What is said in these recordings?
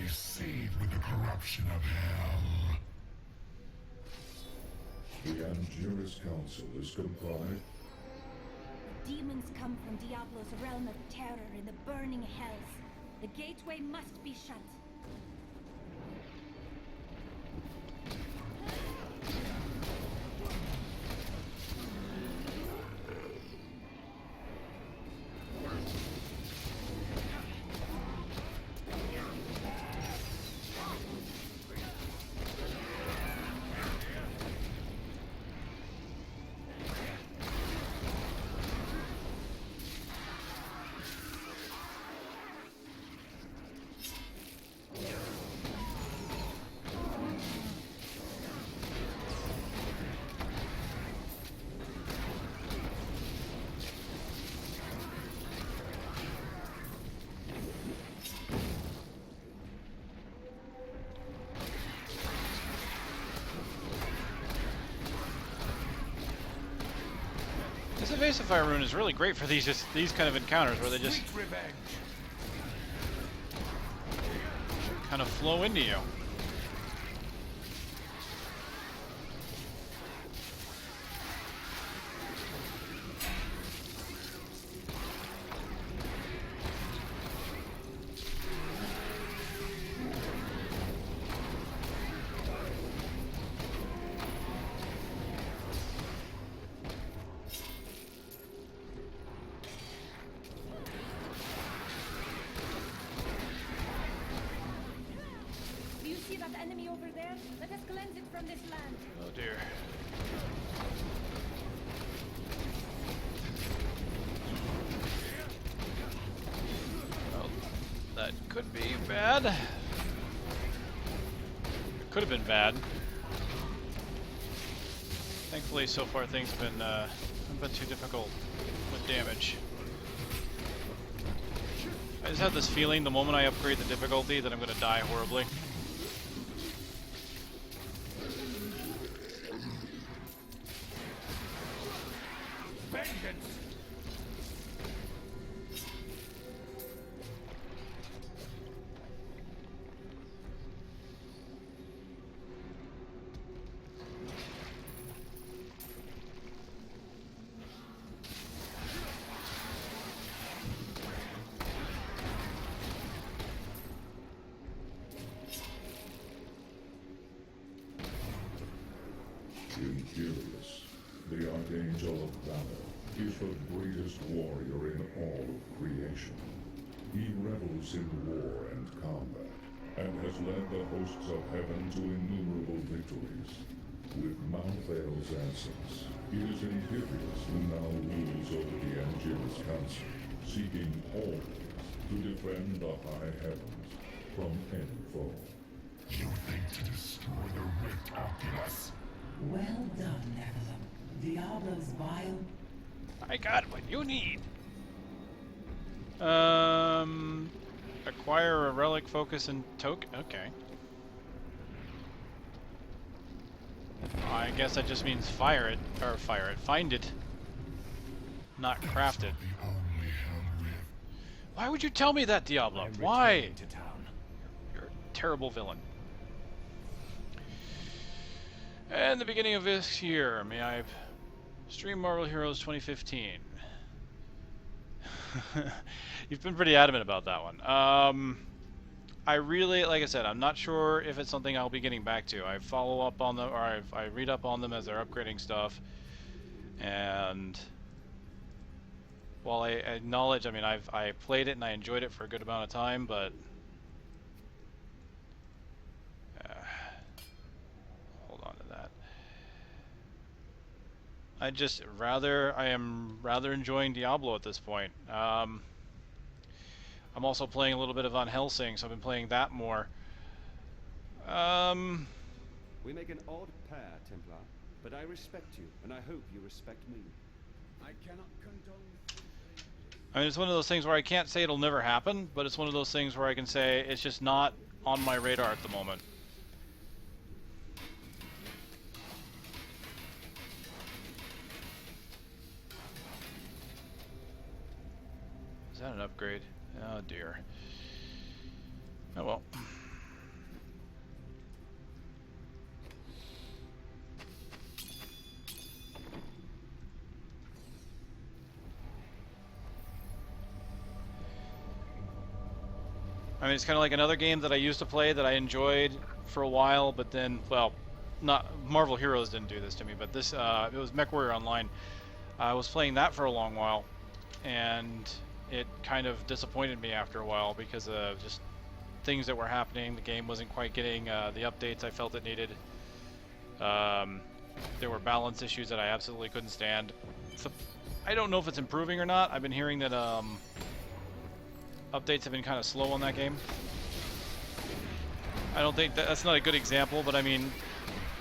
They seed with the corruption of hell. The Angelus Council is comprised. Demons come from Diablo's realm of terror in the burning hells. The gateway must be shut. This evasive fire rune is really great for these kind of encounters where they just kind of flow into you. Enemy over there. Let us cleanse it from this land. Oh dear. Well, that could be bad. It could have been bad. Thankfully, so far things have been haven't been too difficult with damage. I just have this feeling the moment I upgrade the difficulty that I'm going to die horribly. Imperius, the Archangel of Valor, is the greatest warrior in all of creation. He revels in war and combat, and has led the hosts of heaven to innumerable victories. With Mount Vale's absence, it is Imperius who now rules over the Angelus Council, seeking always to defend the high heavens from any foe. You think to destroy the Rift Oculus? Well done, Nephilim. Diablo's vile. I got what you need. Acquire a relic, focus, and token. Okay. I guess that just means fire it, or fire it. Find it, not craft it. The only hell rift. Why would you tell me that, Diablo? Why? You're a terrible villain. And the beginning of this year, may I stream Marvel Heroes 2015? You've been pretty adamant about that one. I really, like I said, I'm not sure if it's something I'll be getting back to. I follow up on them, or I read up on them as they're upgrading stuff. And while I acknowledge, I mean, I played it and I enjoyed it for a good amount of time, but hold on to that. I am rather enjoying Diablo at this point. I'm also playing a little bit of Van Helsing, so I've been playing that more. We make an odd pair, Templar, but I respect you, and I hope you respect me. I cannot condone. I mean, it's one of those things where I can't say it'll never happen, but it's one of those things where I can say it's just not on my radar at the moment. Is that an upgrade? Oh dear. Oh well. I mean, it's kind of like another game that I used to play that I enjoyed for a while, but then, well, not Marvel Heroes didn't do this to me, but this it was MechWarrior Online. I was playing that for a long while, and it kind of disappointed me after a while because of just things that were happening. The game wasn't quite getting the updates I felt it needed. There were balance issues that I absolutely couldn't stand. So, I don't know if it's improving or not. I've been hearing that updates have been kind of slow on that game. I don't think that's not a good example, but I mean,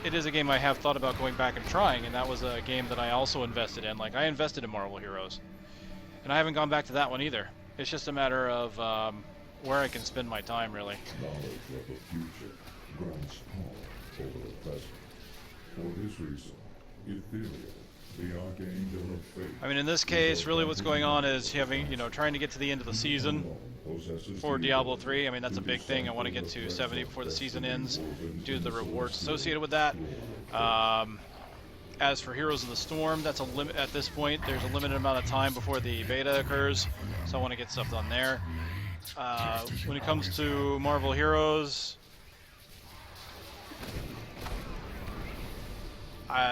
it is a game I have thought about going back and trying, and that was a game that I also invested in. Like, I invested in Marvel Heroes, and I haven't gone back to that one either. It's just a matter of where I can spend my time, really. Knowledge of the future grants power over the present. For this reason, Ethereal, the Archangel of Fate... I mean, in this case, really what's going on is having, you know, trying to get to the end of the season for Diablo 3. I mean, that's a big thing. I want to get to 70 before the season ends, due to the rewards associated with that. As for Heroes of the Storm, that's a limit at this point. There's a limited amount of time before the beta occurs, so I want to get stuff done there. When it comes to Marvel Heroes,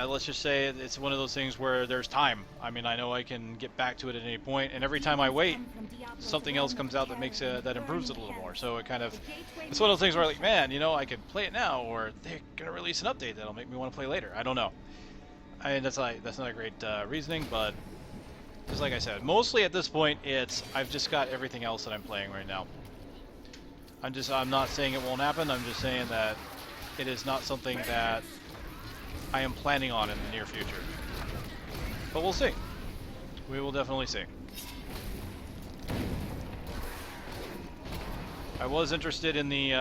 let's just say it's one of those things where there's time. I mean, I know I can get back to it at any point, and every time I wait, something else comes out that makes it, that improves it a little more. So it kind of, it's one of those things where, like, man, you know, I could play it now, or they're gonna release an update that'll make me want to play later. I don't know. I mean, that's not a great reasoning, but just like I said, mostly at this point, I've just got everything else that I'm playing right now. I'm not saying it won't happen. I'm just saying that it is not something that I am planning on in the near future. But we'll see. We will definitely see. I was interested in the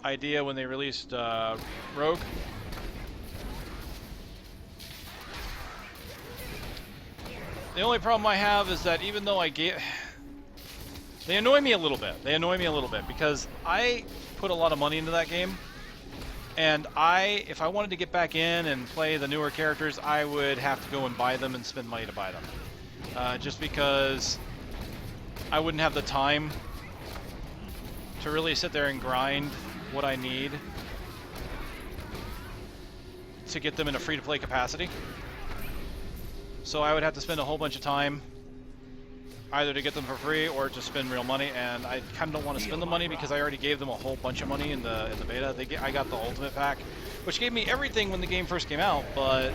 idea when they released Rogue. The only problem I have is that even though they annoy me a little bit. They annoy me a little bit because I put a lot of money into that game. And if I wanted to get back in and play the newer characters, I would have to go and buy them and spend money to buy them. Just because I wouldn't have the time to really sit there and grind what I need to get them in a free-to-play capacity. So I would have to spend a whole bunch of time either to get them for free or to spend real money, and I kind of don't want to spend the money because I already gave them a whole bunch of money in the beta. I got the Ultimate Pack, which gave me everything when the game first came out, but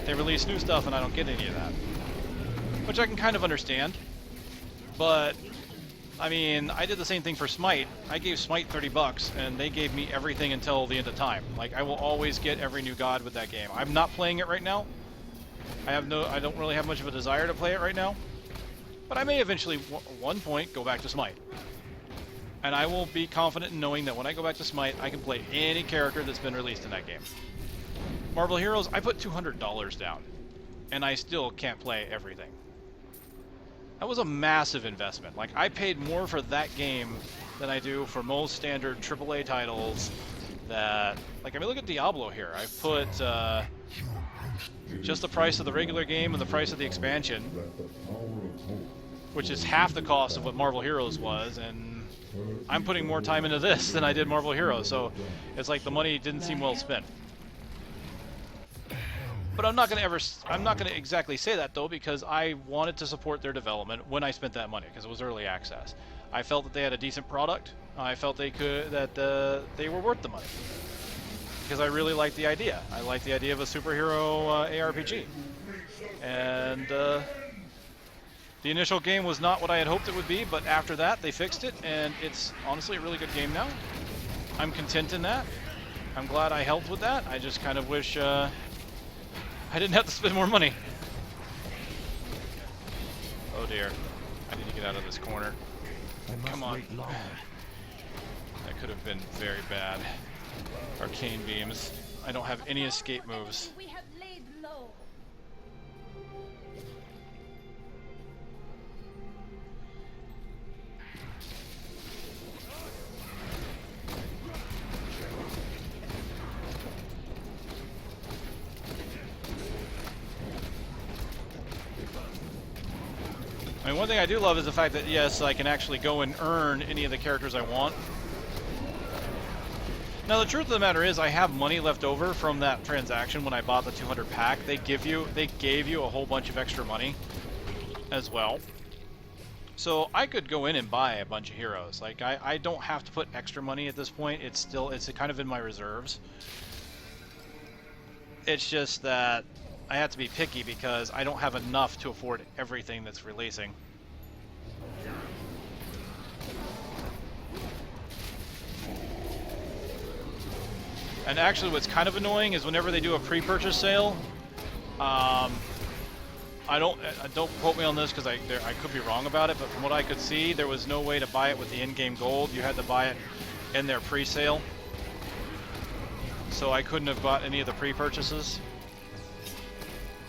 they released new stuff and I don't get any of that. Which I can kind of understand, but I mean, I did the same thing for Smite. I gave Smite $30 and they gave me everything until the end of time. Like, I will always get every new god with that game. I'm not playing it right now. I don't really have much of a desire to play it right now. But I may eventually, at one point, go back to Smite. And I will be confident in knowing that when I go back to Smite, I can play any character that's been released in that game. Marvel Heroes, I put $200 down. And I still can't play everything. That was a massive investment. Like, I paid more for that game than I do for most standard AAA titles that... Like, I mean, look at Diablo here. I put just the price of the regular game and the price of the expansion, which is half the cost of what Marvel Heroes was, and I'm putting more time into this than I did Marvel Heroes, so it's like the money didn't seem well spent. But I'm not gonna exactly say that though, because I wanted to support their development when I spent that money, because it was early access. I felt that they had a decent product. I felt they were worth the money, because I really liked the idea. I liked the idea of a superhero ARPG, and the initial game was not what I had hoped it would be, but after that they fixed it, and it's honestly a really good game now. I'm content in that. I'm glad I helped with that. I just kind of wish I didn't have to spend more money. Oh dear. I need to get out of this corner. Come on. That could have been very bad. Arcane beams. I don't have any escape moves. We have laid low. mean, one thing I do love is the fact that, yes, I can actually go and earn any of the characters I want. Now, the truth of the matter is I have money left over from that transaction when I bought the 200 pack. They gave you a whole bunch of extra money as well. So I could go in and buy a bunch of heroes. Like, I don't have to put extra money at this point. It's kind of in my reserves. It's just that I have to be picky because I don't have enough to afford everything that's releasing. And actually what's kind of annoying is whenever they do a pre-purchase sale, don't quote me on this because I could be wrong about it, but from what I could see, there was no way to buy it with the in-game gold. You had to buy it in their pre-sale. So I couldn't have bought any of the pre-purchases.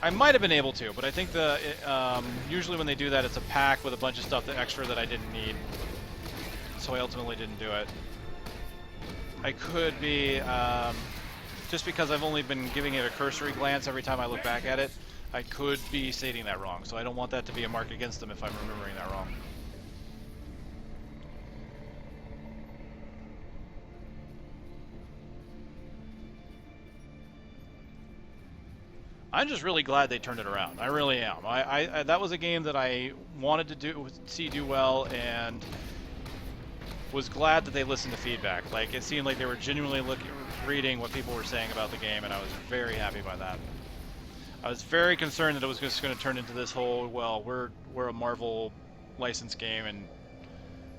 I might have been able to, but I think usually when they do that, it's a pack with a bunch of stuff extra that I didn't need. So I ultimately didn't do it. I could be, just because I've only been giving it a cursory glance every time I look back at it, I could be stating that wrong. So I don't want that to be a mark against them if I'm remembering that wrong. I'm just really glad they turned it around. I really am. That was a game that I wanted to see do well, and was glad that they listened to feedback. Like, it seemed like they were genuinely reading what people were saying about the game, and I was very happy by that. I was very concerned that it was just going to turn into this whole, well, we're a Marvel licensed game and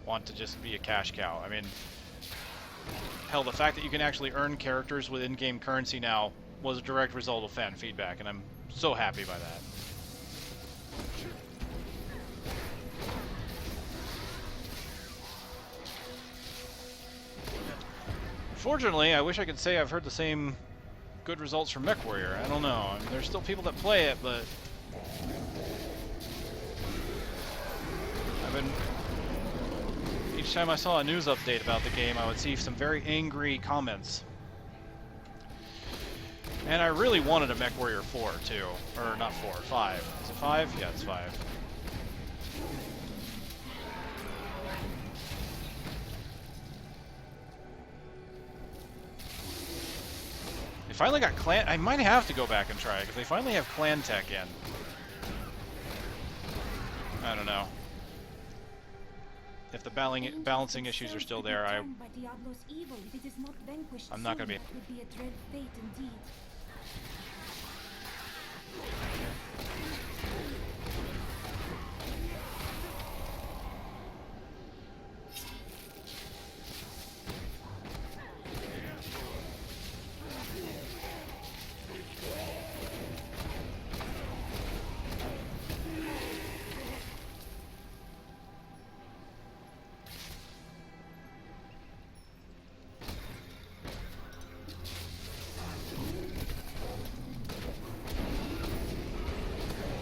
want to just be a cash cow. I mean, hell, the fact that you can actually earn characters with in-game currency now was a direct result of fan feedback, and I'm so happy by that. Fortunately, I wish I could say I've heard the same good results from MechWarrior. I don't know. I mean, there's still people that play it, but each time I saw a news update about the game, I would see some very angry comments. And I really wanted a MechWarrior 4 too, or not 4, 5. Is it 5? Yeah, it's 5. They finally got clan. I might have to go back and try it because they finally have clan tech in. I don't know. If the balancing issues are still there, I'm not going to be.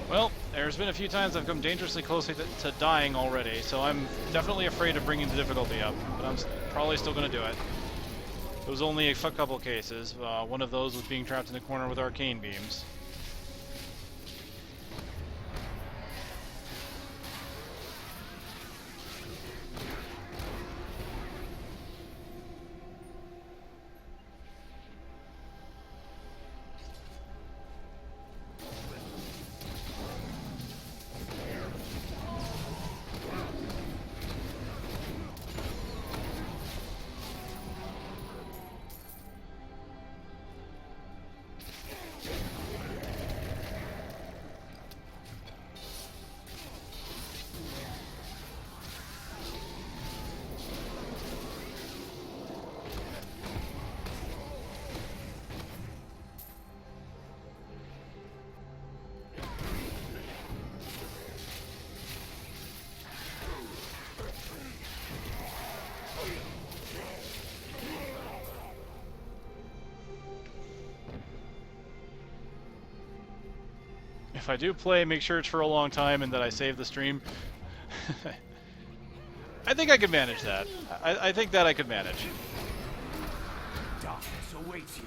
Well, there's been a few times I've come dangerously close to dying already, so I'm definitely afraid of bringing the difficulty up, but I'm probably still going to do it. It was only a couple cases. One of those was being trapped in the corner with arcane beams. If I do play, make sure it's for a long time and that I save the stream. I think I could manage that. I think that I could manage. Darkness awaits you.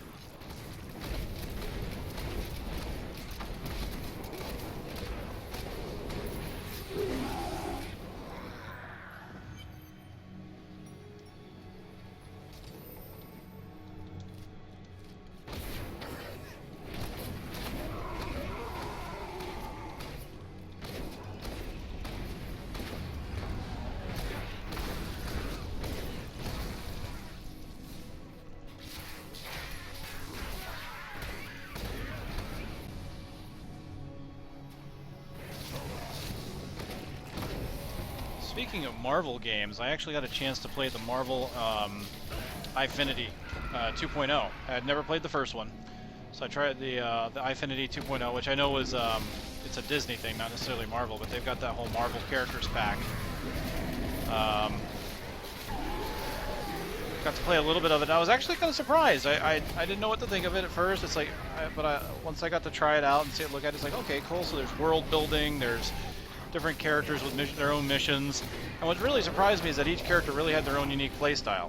Speaking of Marvel games, I actually got a chance to play the Marvel Infinity 2.0. I had never played the first one, so I tried the Infinity 2.0, which I know is it's a Disney thing, not necessarily Marvel, but they've got that whole Marvel characters pack. Got to play a little bit of it. I was actually kind of surprised. I didn't know what to think of it at first. It's like, once I got to try it out and see it, look at it, it's like, okay, cool. So there's world building, there's different characters with their own missions, and what really surprised me is that each character really had their own unique play style.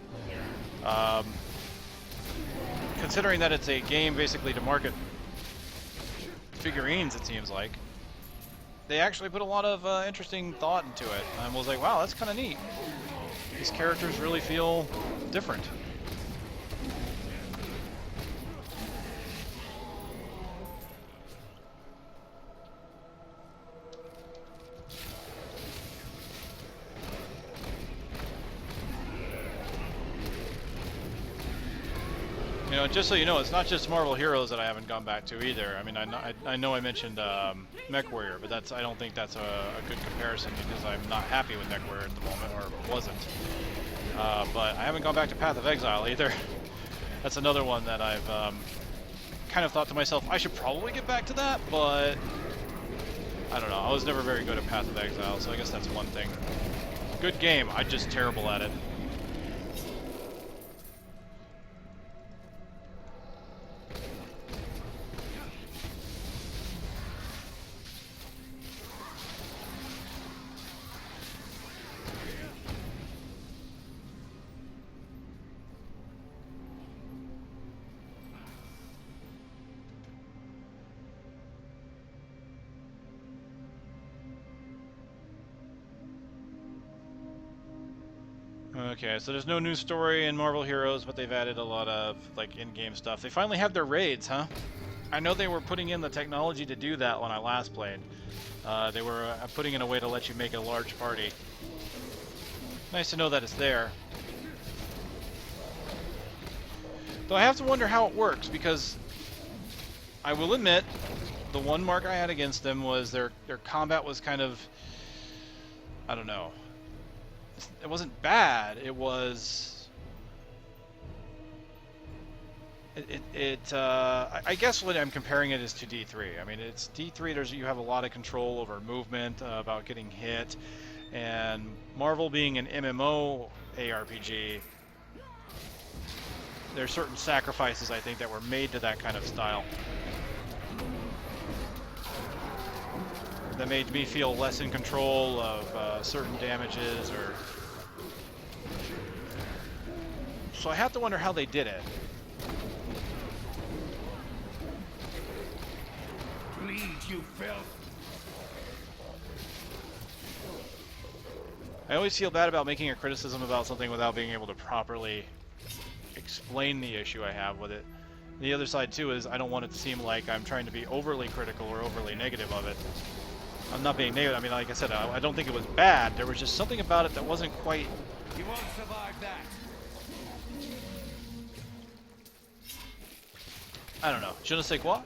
Considering that it's a game basically to market figurines, it seems like they actually put a lot of interesting thought into it, and was like, wow, that's kind of neat. These characters really feel different. You know, just so you know, it's not just Marvel Heroes that I haven't gone back to either. I mean, I know I mentioned Mech Warrior, but I don't think that's a good comparison because I'm not happy with Mech Warrior at the moment, or wasn't. But I haven't gone back to Path of Exile either. That's another one that I've kind of thought to myself, I should probably get back to that, but I don't know. I was never very good at Path of Exile, so I guess that's one thing. Good game, I'm just terrible at it. Okay, so there's no new story in Marvel Heroes, but they've added a lot of like in-game stuff. They finally have their raids, huh? I know they were putting in the technology to do that when I last played. They were putting in a way to let you make a large party. Nice to know that it's there. Though I have to wonder how it works, because I will admit, the one mark I had against them was their combat was kind of, I don't know. It wasn't bad. It was. I guess when I'm comparing it is to D3. I mean, it's D3. You have a lot of control over movement, about getting hit, and Marvel being an MMO ARPG, there's certain sacrifices I think that were made to that kind of style that made me feel less in control of certain damages, or so I have to wonder how they did it. Bleed, you filth! I always feel bad about making a criticism about something without being able to properly explain the issue I have with it. The other side too is I don't want it to seem like I'm trying to be overly critical or overly negative of it. I'm not being negative. I mean, like I said, I don't think it was bad. There was just something about it that wasn't quite... You won't survive that. I don't know. Je ne sais quoi?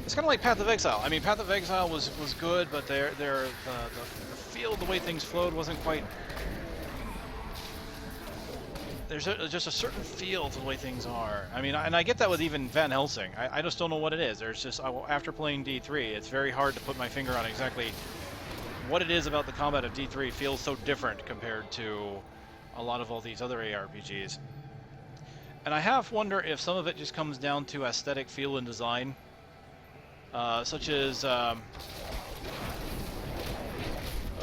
It's kind of like Path of Exile. I mean, Path of Exile was good, but the feel, the way things flowed wasn't quite... There's just a certain feel to the way things are. I mean, and I get that with even Van Helsing. I just don't know what it is. There's just, after playing D3, it's very hard to put my finger on exactly what it is about the combat of D3 feels so different compared to a lot of all these other ARPGs. And I have wondered if some of it just comes down to aesthetic feel and design. Such as, oh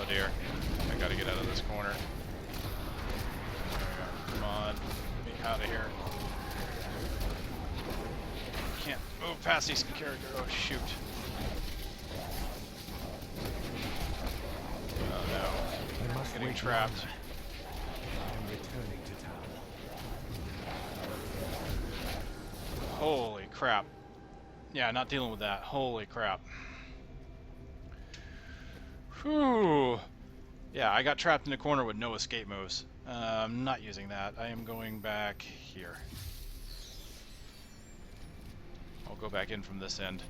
dear, I gotta get out of this corner. Come on, get me out of here. Can't move past these characters. Oh shoot. Oh no, I'm getting trapped. I'm returning to town. Holy crap. Yeah, not dealing with that. Holy crap. Whew. Yeah, I got trapped in a corner with no escape moves. I'm not using that. I am going back here. We'll go back in from this end.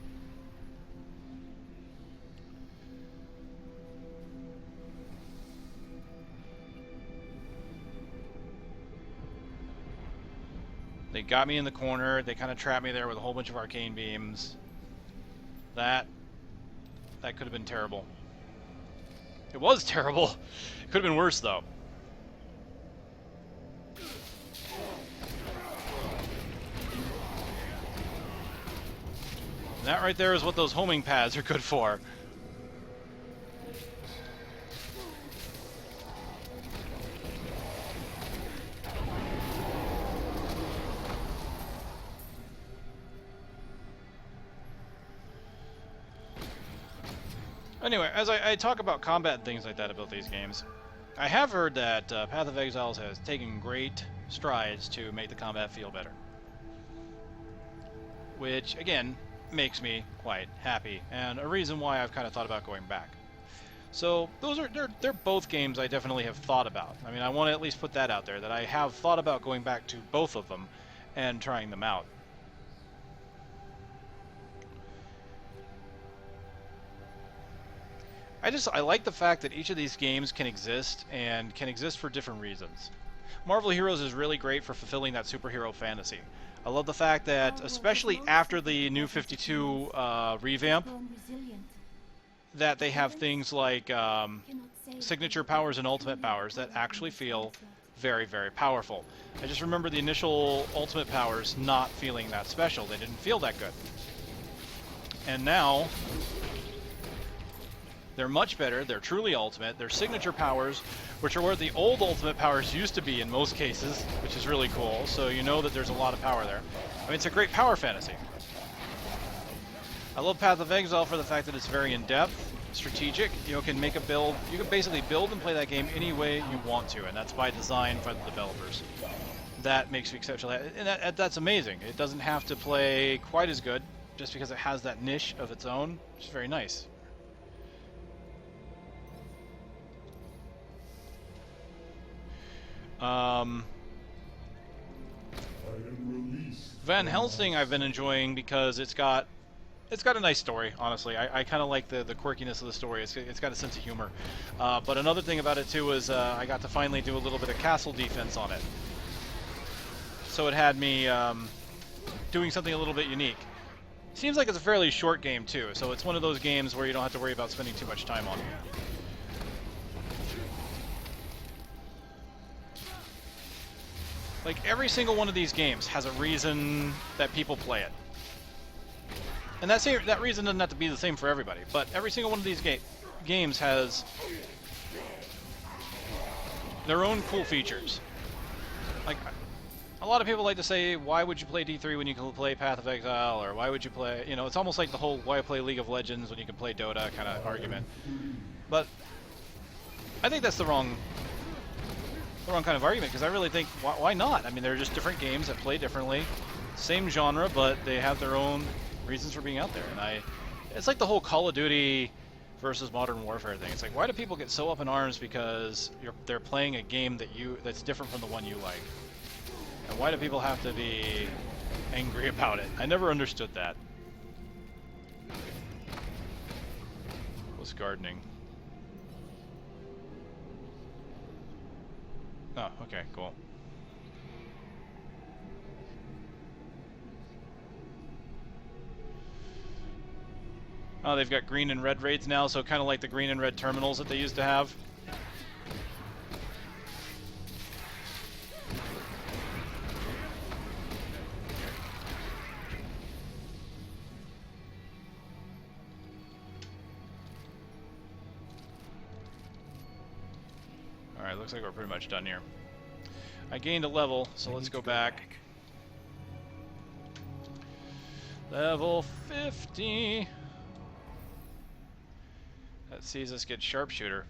They got me in the corner. They kind of trapped me there with a whole bunch of arcane beams. That could have been terrible. It was terrible. It could have been worse, though. And that right there is what those homing pads are good for. Anyway, as I talk about combat and things like that about these games, I have heard that Path of Exiles has taken great strides to make the combat feel better. Which, again, makes me quite happy, and a reason why I've kind of thought about going back. So, they're both games I definitely have thought about. I mean, I want to at least put that out there, that I have thought about going back to both of them and trying them out. I like the fact that each of these games can exist, and can exist for different reasons. Marvel Heroes is really great for fulfilling that superhero fantasy. I love the fact that, especially after the New 52 revamp, that they have things like signature powers and ultimate powers that actually feel very, very powerful. I just remember the initial ultimate powers not feeling that special. They didn't feel that good. And now they're much better. They're truly ultimate. They're signature powers, which are where the old ultimate powers used to be in most cases, which is really cool. So you know that there's a lot of power there. I mean, it's a great power fantasy. I love Path of Exile for the fact that it's very in-depth, strategic. You can make a build. You can basically build and play that game any way you want to, and that's by design by the developers. That makes me exceptional, and that's amazing. It doesn't have to play quite as good just because it has that niche of its own, which is very nice. Van Helsing I've been enjoying because it's got a nice story, honestly. I kind of like the quirkiness of the story. It's got a sense of humor. But another thing about it too is I got to finally do a little bit of castle defense on it. So it had me doing something a little bit unique. Seems like it's a fairly short game too, so it's one of those games where you don't have to worry about spending too much time on it. Like, every single one of these games has a reason that people play it. And that reason doesn't have to be the same for everybody, but every single one of these games has their own cool features. Like, a lot of people like to say, why would you play D3 when you can play Path of Exile, or why would you play, you know, it's almost like the whole why play League of Legends when you can play Dota kind of argument. But I think that's the wrong kind of argument, because I really think, why not? I mean, they're just different games that play differently. Same genre, but they have their own reasons for being out there. And it's like the whole Call of Duty versus Modern Warfare thing. It's like, why do people get so up in arms because they're playing a game that's different from the one you like? And why do people have to be angry about it? I never understood that. What's gardening? Oh, okay, cool. Oh, they've got green and red raids now, so kind of like the green and red terminals that they used to have. Alright, looks like we're pretty much done here. I gained a level, so let's go back. Level 50. That sees us get sharpshooter.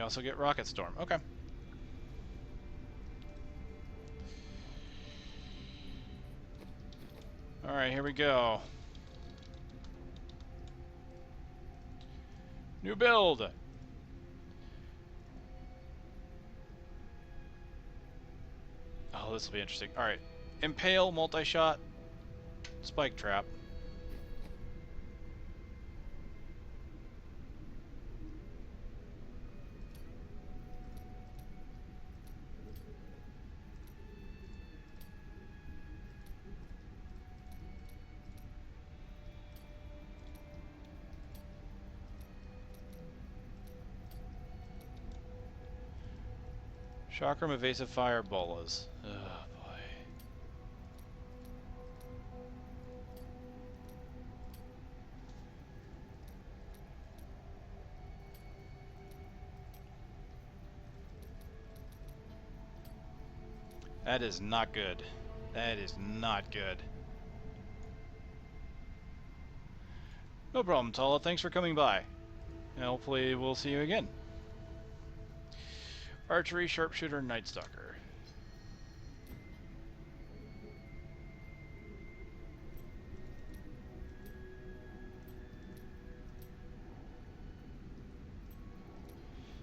we also get Rocket Storm. Okay. Alright, here we go. New build! Oh, this will be interesting. Alright. Impale, multi-shot, spike trap. Chakram, evasive fire, bolas. Oh boy. That is not good. That is not good. No problem, Tala. Thanks for coming by. And hopefully we'll see you again. Archery, Sharpshooter, Night Stalker.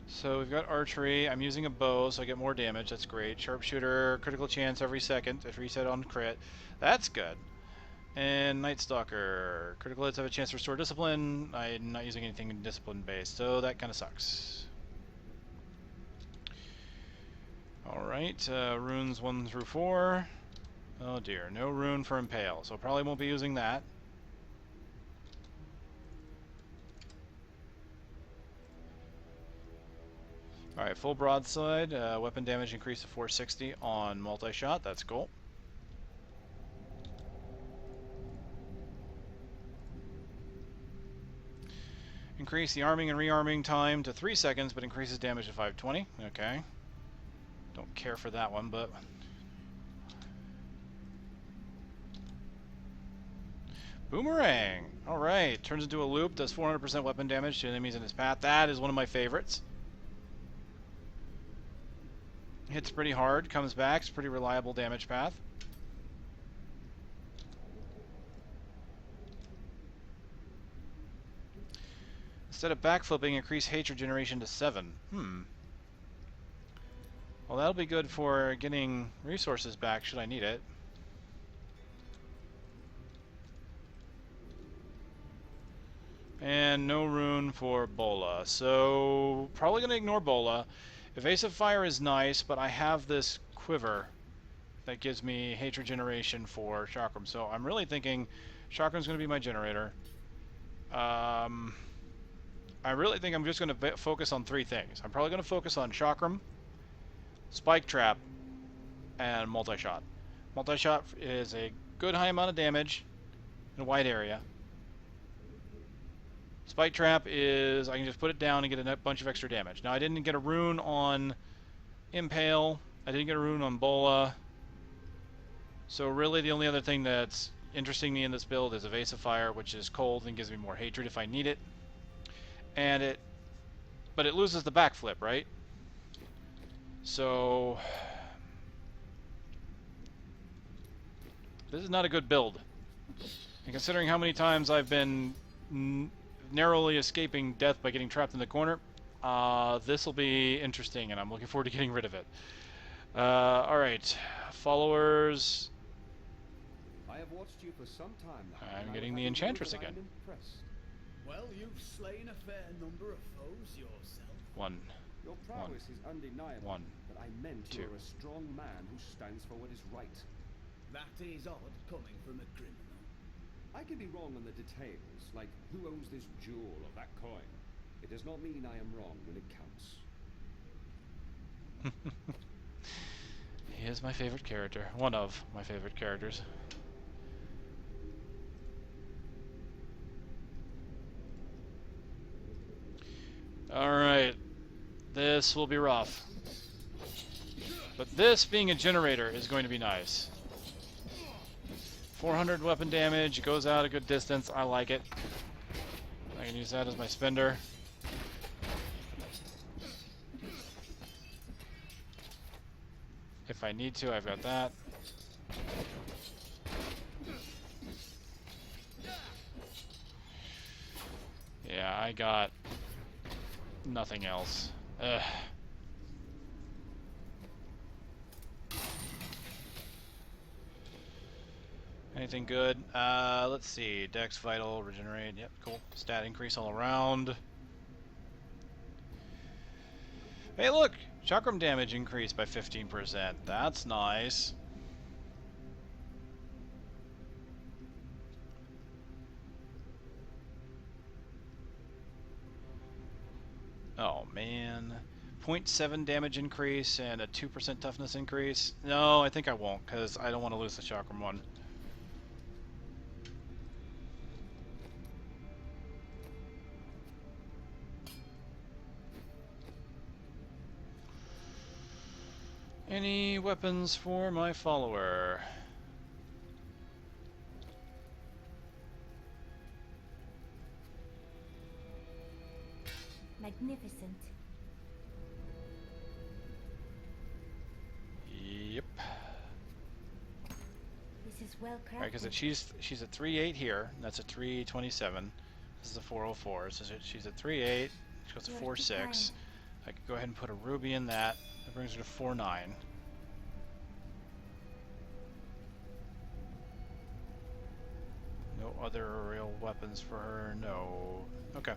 So we've got archery. I'm using a bow, so I get more damage. That's great. Sharpshooter, critical chance every second. If reset on crit. That's good. And Night Stalker. Critical hits have a chance to restore discipline. I'm not using anything discipline based, so that kind of sucks. Alright, runes 1 through 4. Oh dear, no rune for Impale, so probably won't be using that. Alright, full broadside, weapon damage increased to 460 on multi-shot, that's cool. Increase the arming and rearming time to 3 seconds, but increases damage to 520, okay. Don't care for that one, but... Boomerang! Alright, turns into a loop, does 400% weapon damage to enemies in his path. That is one of my favorites. Hits pretty hard, comes back, it's a pretty reliable damage path. Instead of backflipping, increase hatred generation to 7. Well, that'll be good for getting resources back should I need it. And no rune for Bola, so probably going to ignore Bola. Evasive fire is nice, but I have this quiver that gives me hatred generation for Chakram, so I'm really thinking Chakram's going to be my generator. I really think I'm just going to focus on 3 things. I'm probably going to focus on Chakram, Spike Trap, and Multi-Shot. Multi-Shot is a good high amount of damage in a wide area. Spike Trap is, I can just put it down and get a bunch of extra damage. Now, I didn't get a rune on Impale. I didn't get a rune on Bola. So really the only other thing that's interesting me in this build is Evasive Fire, which is cold and gives me more hatred if I need it. But it loses the backflip, right? So this is not a good build. And considering how many times I've been narrowly escaping death by getting trapped in the corner, this will be interesting, and I'm looking forward to getting rid of it. Alright, followers. I have watched you for some time now. I'm getting the Enchantress again. Well, you've slain a fair number of foes yourself. 1. Your prowess is undeniable. 1. But I meant 2. you're a strong man who stands for what is right. That is odd coming from a criminal. I can be wrong on the details, like who owns this jewel or that coin. It does not mean I am wrong when it counts. He is my favorite character. One of my favorite characters. Alright. This will be rough. But this being a generator is going to be nice. 400 weapon damage, goes out a good distance, I like it. I can use that as my spender. If I need to, I've got that. Yeah, I got nothing else. Ugh. Anything good? Let's see. Dex, Vital, Regenerate. Yep, cool. Stat increase all around. Hey, look! Chakram damage increased by 15%. That's nice. Oh, man. 0.7 damage increase and a 2% toughness increase. No, I think I won't, because I don't want to lose the Chakram one. Any weapons for my follower? Magnificent. Yep. This is well crafted. Right, because she's at 3.8 here. That's a 327. This is a 404. So she's at 3.8. She goes to 4.6. I could go ahead and put a ruby in that. That brings her to 4.9. No other real weapons for her. No. Okay.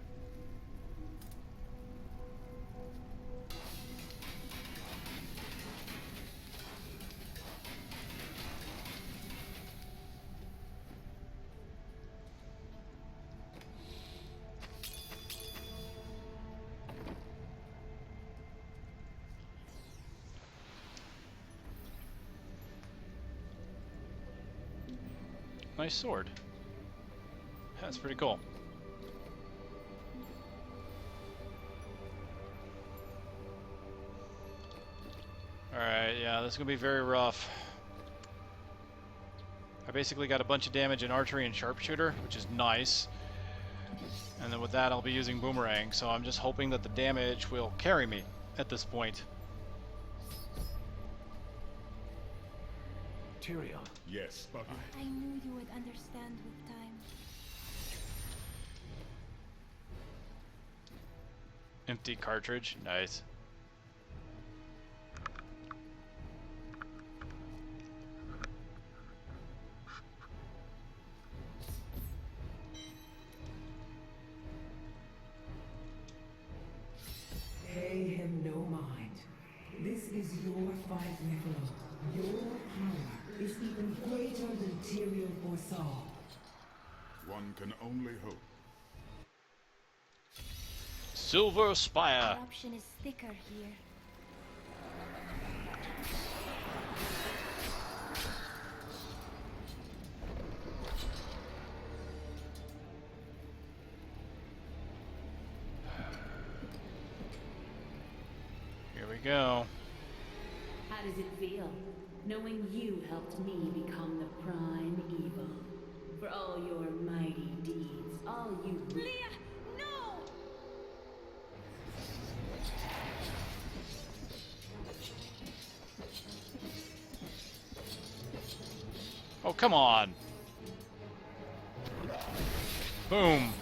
Nice sword. That's pretty cool. Alright, yeah, this is gonna be very rough. I basically got a bunch of damage in archery and sharpshooter, which is nice. And then with that, I'll be using boomerang, so I'm just hoping that the damage will carry me at this point. Tyrion. Yes, but I knew you would understand with time. Empty cartridge, nice. Pay him no mind. This is your fight, Nephilim. Your power is even greater than Tyrion foresaw. one can only hope. Silver Spire. Corruption is thicker here. Here we go. How does it feel, knowing you helped me become the prime evil? For all your mighty deeds, all you... Leah, no! Oh, come on. Boom.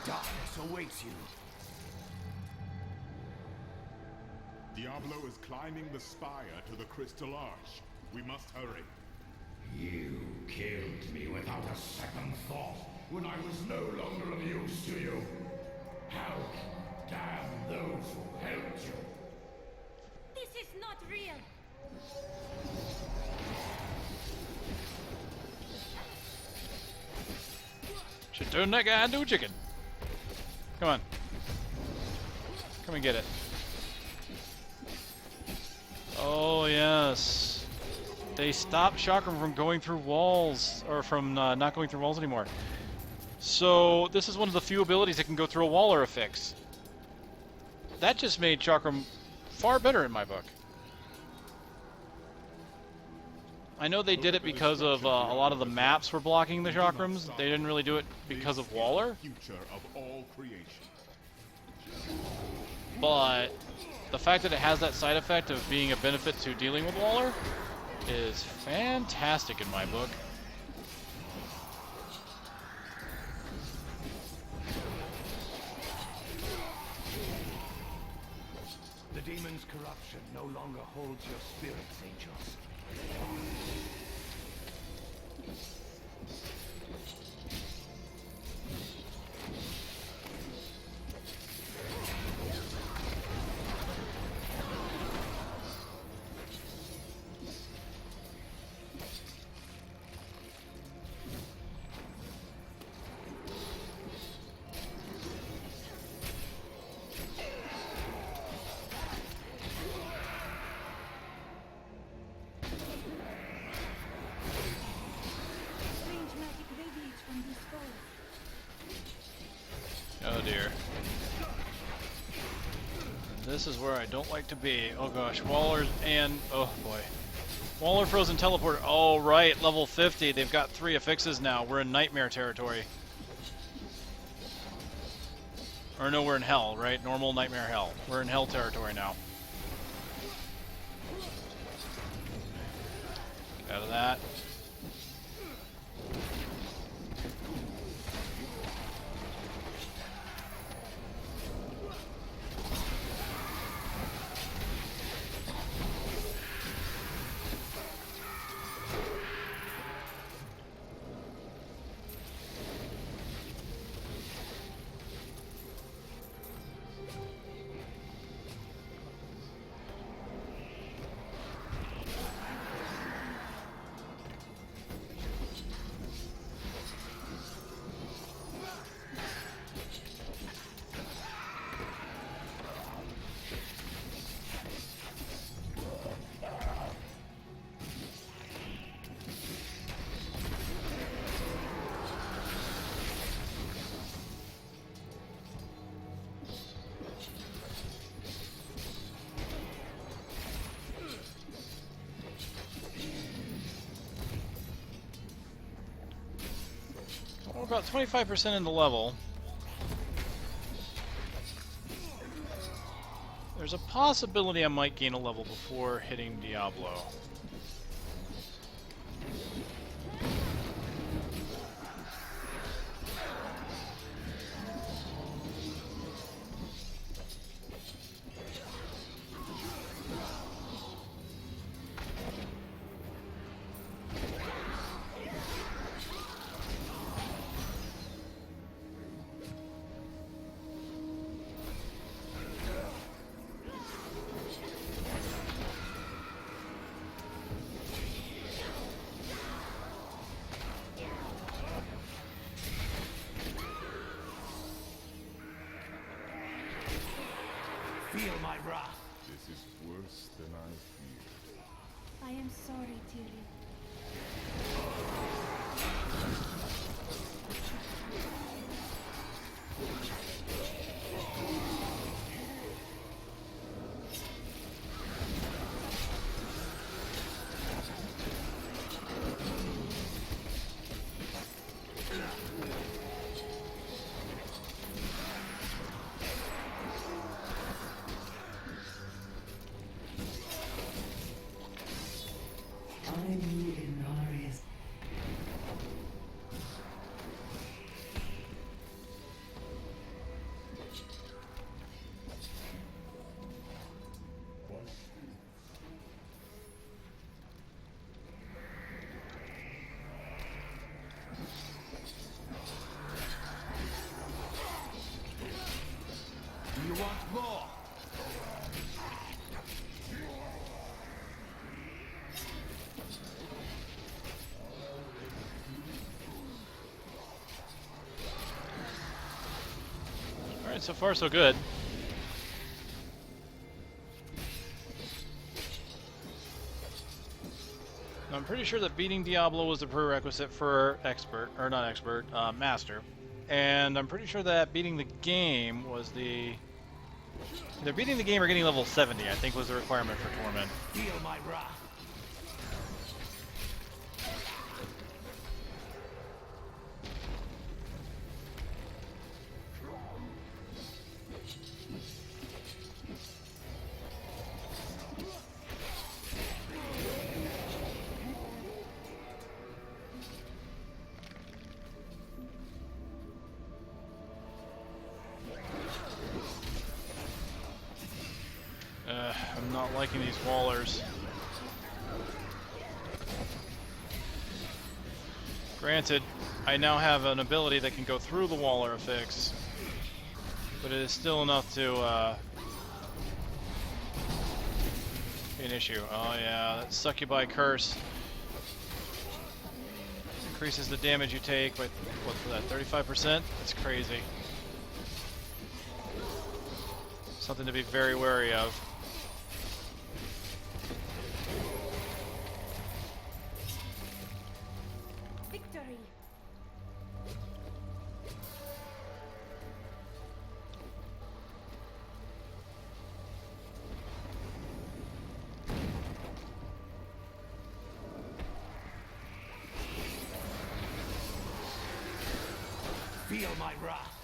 Darkness awaits you. Diablo is climbing the spire to the Crystal Arch. We must hurry. You killed me without a second thought when I was no longer of use to you. Help! Damn those who helped you! This is not real! Should turn that guy into a chicken. Come on. Come and get it. Oh, yes. They stopped Chakram from going through walls, or from not going through walls anymore. So this is one of the few abilities that can go through a wall or a fix. That just made Chakram far better in my book. I know they did it because of a lot of the maps were blocking the Chakrams. They didn't really do it because of Waller. But the fact that it has that side effect of being a benefit to dealing with Waller is fantastic in my book. The demon's corruption no longer holds your spirits, angels. Strange magic radiates from these foes. Oh dear. This is where I don't like to be. Oh gosh, Waller's and... oh boy. Waller Frozen Teleport. Oh right, level 50. They've got 3 affixes now. We're in Nightmare territory. Or no, we're in Hell, right? Normal, Nightmare, Hell. We're in Hell territory now. Get out of that. We're about 25% in the level. There's a possibility I might gain a level before hitting Diablo. Feel my wrath. This is worse than I feared. I am sorry, Tyrion. I'm Inarius. You want more? Alright, so far so good. I'm pretty sure that beating Diablo was the prerequisite for expert, or not expert, master. and I'm pretty sure that beating the game was the... Either beating the game or getting level 70, I think, was the requirement for Torment. Feel my wrath. I'm not liking these wallers. Granted, I now have an ability that can go through the waller affix, but it is still enough to be an issue. Oh yeah, that succubi curse increases the damage you take by, what's that, 35%? That's crazy. Something to be very wary of. Victory! Feel my wrath.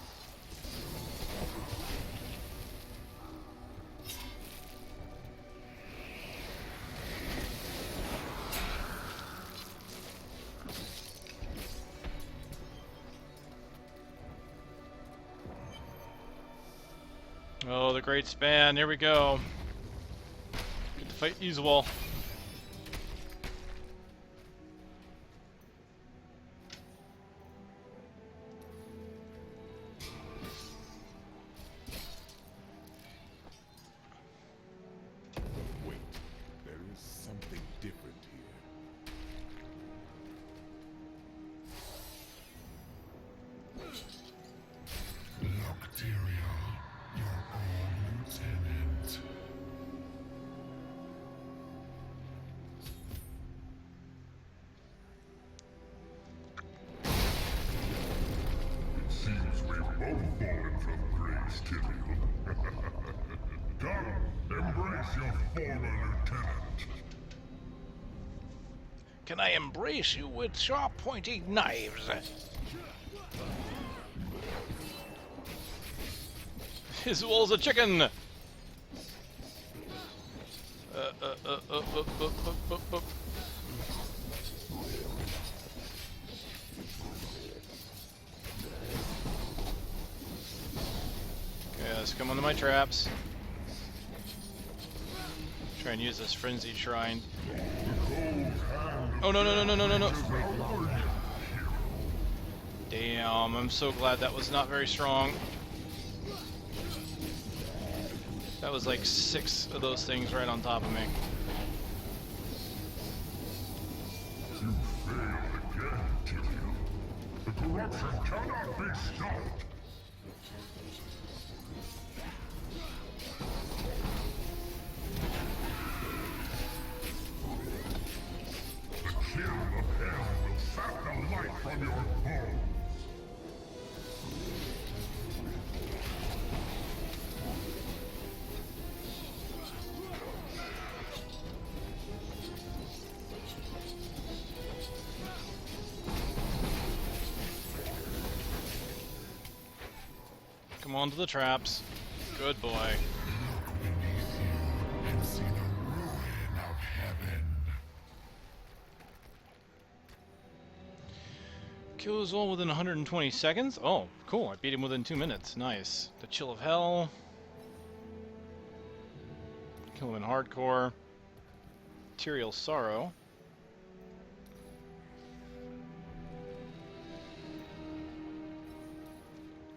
Oh, the great span. Here we go. Get to fight Easewall. Wait, there is something different here. Nocteria, your own lieutenant. It seems we've both fallen from grace, Tyrael. Come, embrace your former lieutenant. Can I embrace you with sharp, pointy knives? His wall's a chicken! Okay, let's come onto my traps. Try and use this frenzied shrine. Oh no no no no no no no! Damn, I'm so glad that was not very strong. That was like 6 of those things right on top of me. You failed again, Tyrael. The corruption cannot be stopped. The chill of hell will sap the light from your bones. Come on to the traps. Good boy. Look beneath you and see the ruin of heaven. Kills all within 120 seconds? Oh, cool. I beat him within 2 minutes. Nice. The chill of hell. Kill him in hardcore. Tyrael sorrow.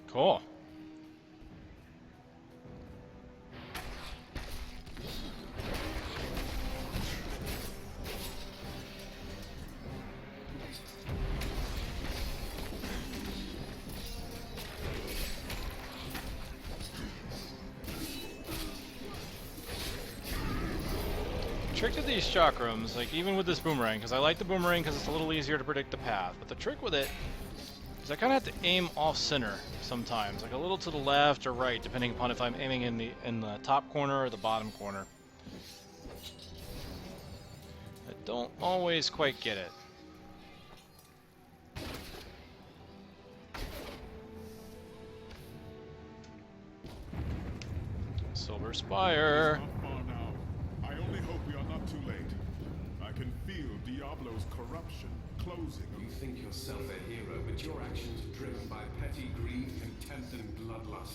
Cool. Trick to these chakrams, like even with this boomerang, because I like the boomerang because it's a little easier to predict the path, but the trick with it, I kind of have to aim off center sometimes, like a little to the left or right, depending upon if I'm aiming in the top corner or the bottom corner. I don't always quite get it. Silver Spire. Not far now. I only hope we are not too late. I can feel Diablo's corruption closing. You think yourself a hero, but your actions are driven by petty greed, contempt, and bloodlust.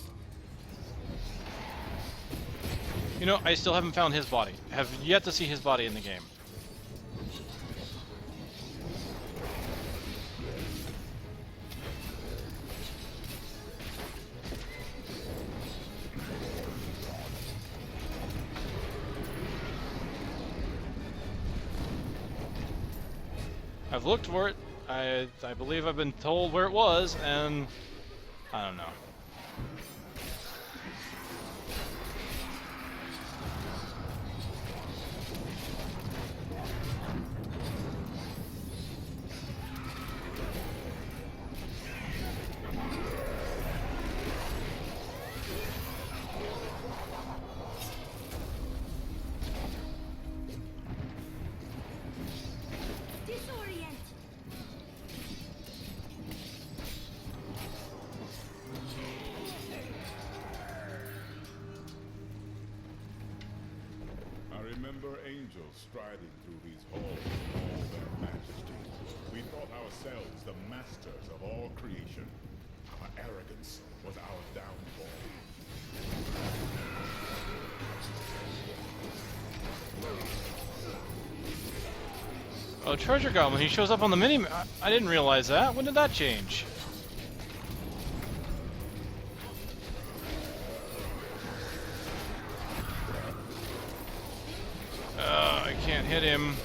You know, I still haven't found his body. I have yet to see his body in the game. I've looked for it. I believe I've been told where it was, and I don't know. Remember angels striding through these halls in all their majesty. We thought ourselves the masters of all creation. Our arrogance was our downfall. Oh, Treasure Goblin, he shows up on the mini. I didn't realize that. When did that change? I can't hit him.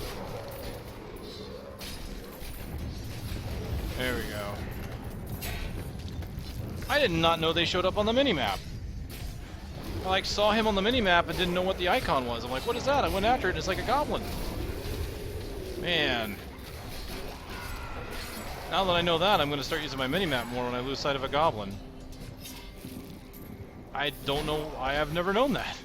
There we go. I did not know they showed up on the minimap. I like saw him on the minimap and didn't know what the icon was. I'm like, what is that? I went after it and it's like a goblin. Man. Now that I know that, I'm going to start using my minimap more when I lose sight of a goblin. I don't know. I have never known that.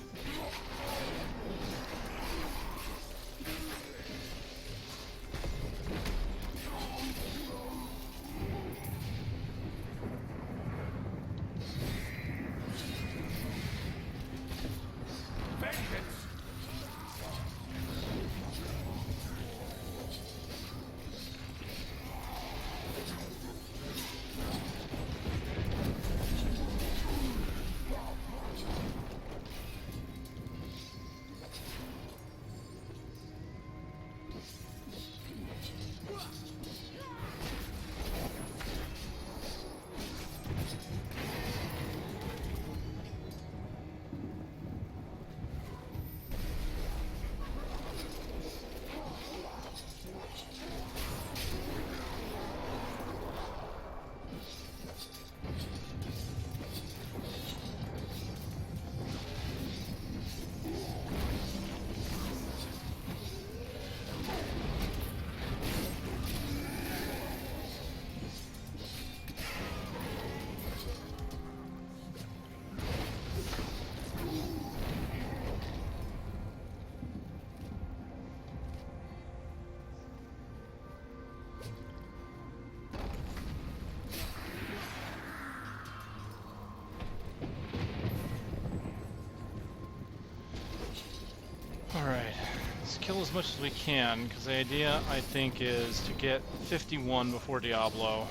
Alright, let's kill as much as we can, because the idea, I think, is to get 51 before Diablo.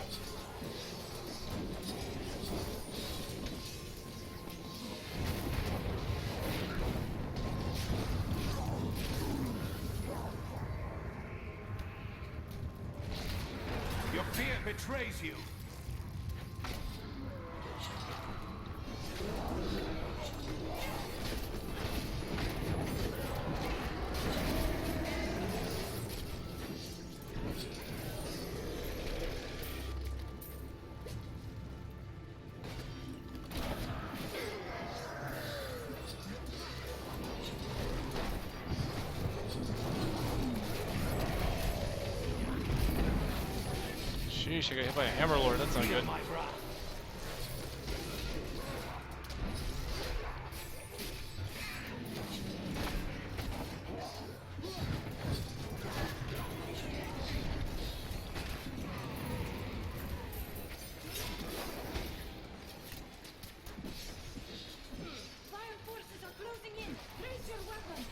Your fear betrays you. Sheesh, I got hit by a hammer lord. That's not good. Fire forces are closing in. Raise your weapon.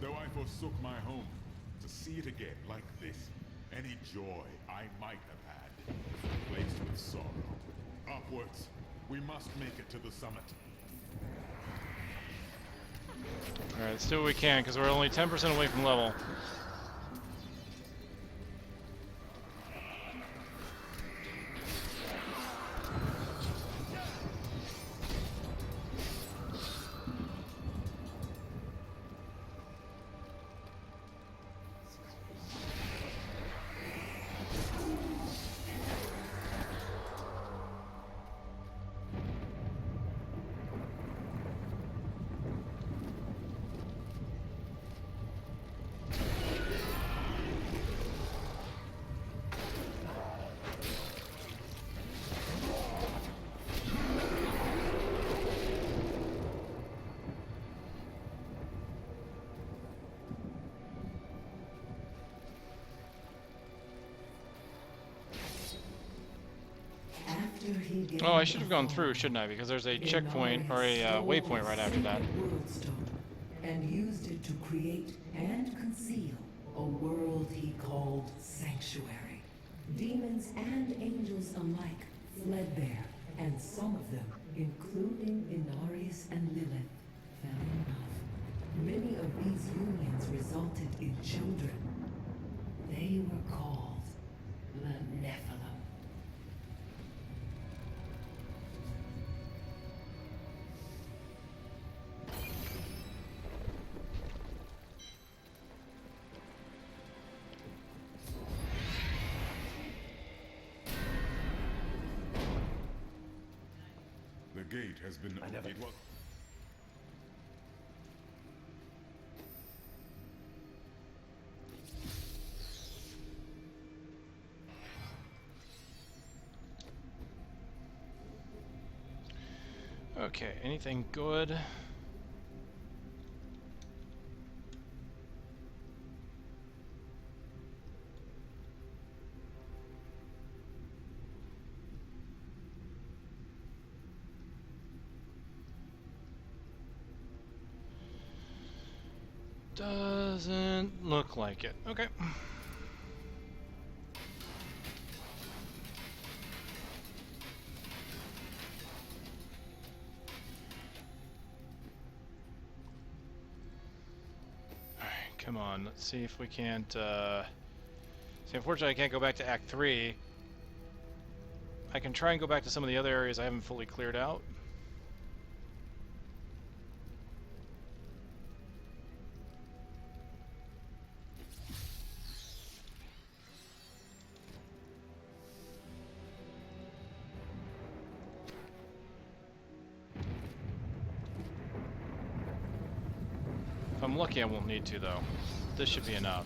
Though I forsook my home, to see it again like this, any joy I might have had, was replaced with sorrow. Upwards, we must make it to the summit. Alright, let's do what we can, because we're only 10% away from level. Oh, I should have gone through, shouldn't I? Because there's a checkpoint or a waypoint right after that. And used it to create and conceal a world he called Sanctuary. Demons and angels alike fled there, and some of them, including Inarius and Lilith, fell in love. Many of these unions resulted in children. They were called the Nephilim. The gate has been opened. Okay, anything good? Doesn't look like it. Okay. Come on, let's see if we can't, see, unfortunately I can't go back to Act 3. I can try and go back to some of the other areas I haven't fully cleared out. If I'm lucky, I won't need to, though. This should be enough.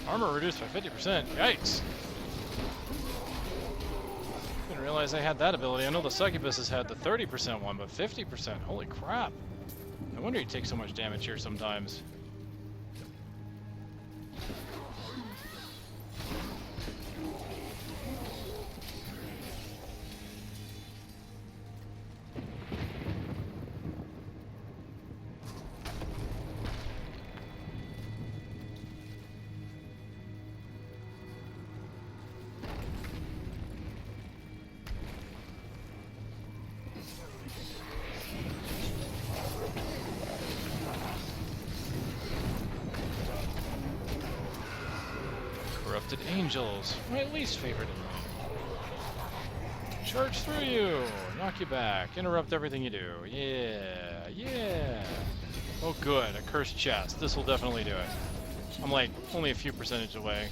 Armor reduced by 50%. Yikes! Didn't realize I had that ability. I know the Succubus has had the 30% one, but 50%. Holy crap! No wonder you take so much damage here sometimes. Corrupted Angels, my least favorite enemy. Charge through you, knock you back, interrupt everything you do. Yeah, yeah. Oh good, a cursed chest. This will definitely do it. I'm like only a few percentage away.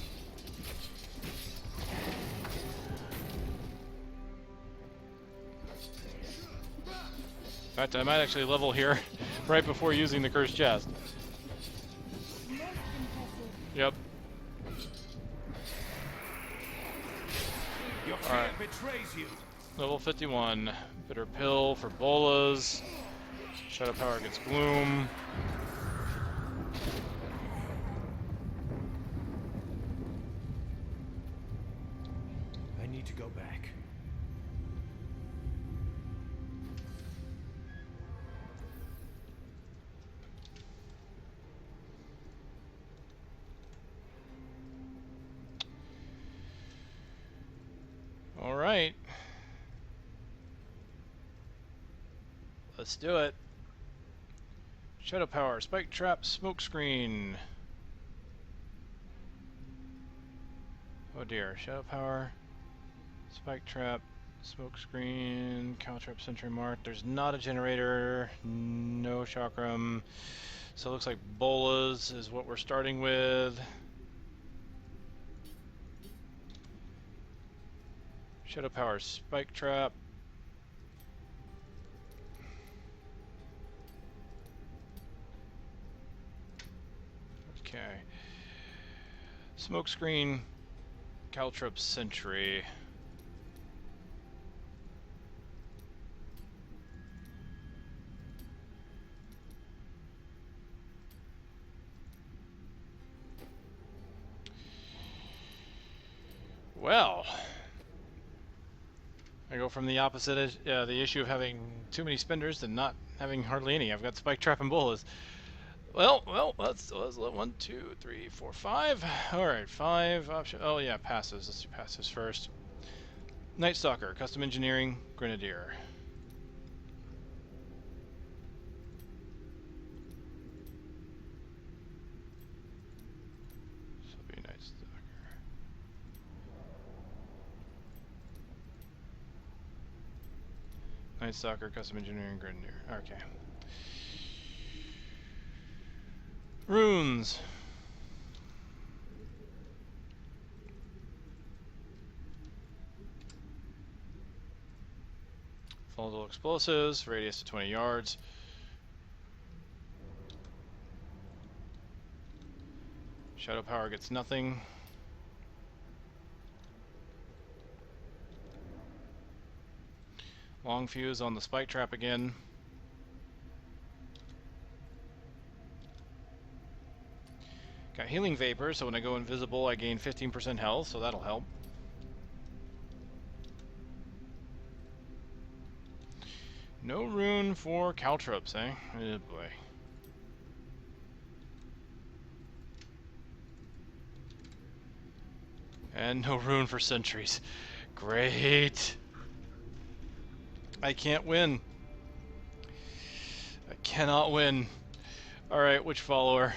In fact, I might actually level here right before using the cursed chest. Yep. Your fear betrays you. Level 51. Bitter Pill for bolas. Shadow Power gets Gloom. I need to go back. All right. Let's do it. Shadow Power, Spike Trap, Smokescreen. Oh dear, Shadow Power, Spike Trap, Smokescreen, Caltrap, Sentry Mark. There's not a generator, no chakram. So it looks like bolas is what we're starting with. Shadow Power, Spike Trap. Okay. Smokescreen, Caltrip, Sentry. Well, I go from the opposite, the issue of having too many spenders to not having hardly any. I've got Spike Trap and bolas. Well, let's 1, 2, 3, 4, 5. All right, 5 options. Oh yeah, passives. Let's do passives first. Night Stalker, Custom Engineering, Grenadier. This will be Night Stalker. Night Stalker, Custom Engineering, Grenadier. Okay. Runes. Volatile explosives, radius to 20 yards. Shadow Power gets nothing. Long fuse on the Spike Trap again. Got Healing Vapor, so when I go invisible I gain 15% health, so that'll help. No rune for Caltrops, eh? Oh boy. And no rune for sentries. Great! I can't win. I cannot win. Alright, which follower?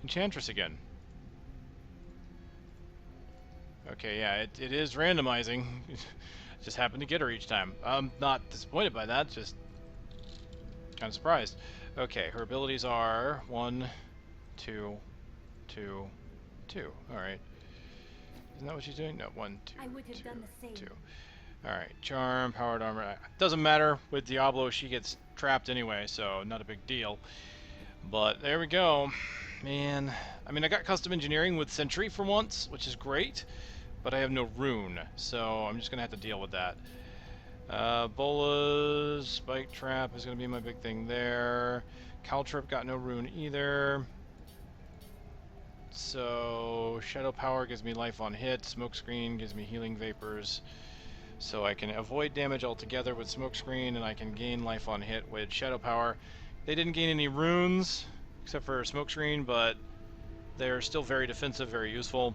Enchantress again. Okay, yeah, it is randomizing. Just happened to get her each time. I'm not disappointed by that, just kind of surprised. Okay, her abilities are 1, 2, 2, 2. Alright. Isn't that what she's doing? No, 1, 2, I would have 2, done the same. 2. Alright, Charm, Powered Armor. Doesn't matter. With Diablo, she gets trapped anyway, so not a big deal. But there we go. Man, I mean, I got Custom Engineering with Sentry for once, which is great, but I have no rune, so I'm just going to have to deal with that. Bolas, Spike Trap is going to be my big thing there. Caltrip got no rune either. So, Shadow Power gives me life on hit, Smokescreen gives me Healing Vapors. So I can avoid damage altogether with Smokescreen, and I can gain life on hit with Shadow Power. They didn't gain any runes, except for Smokescreen, but they're still very defensive, very useful.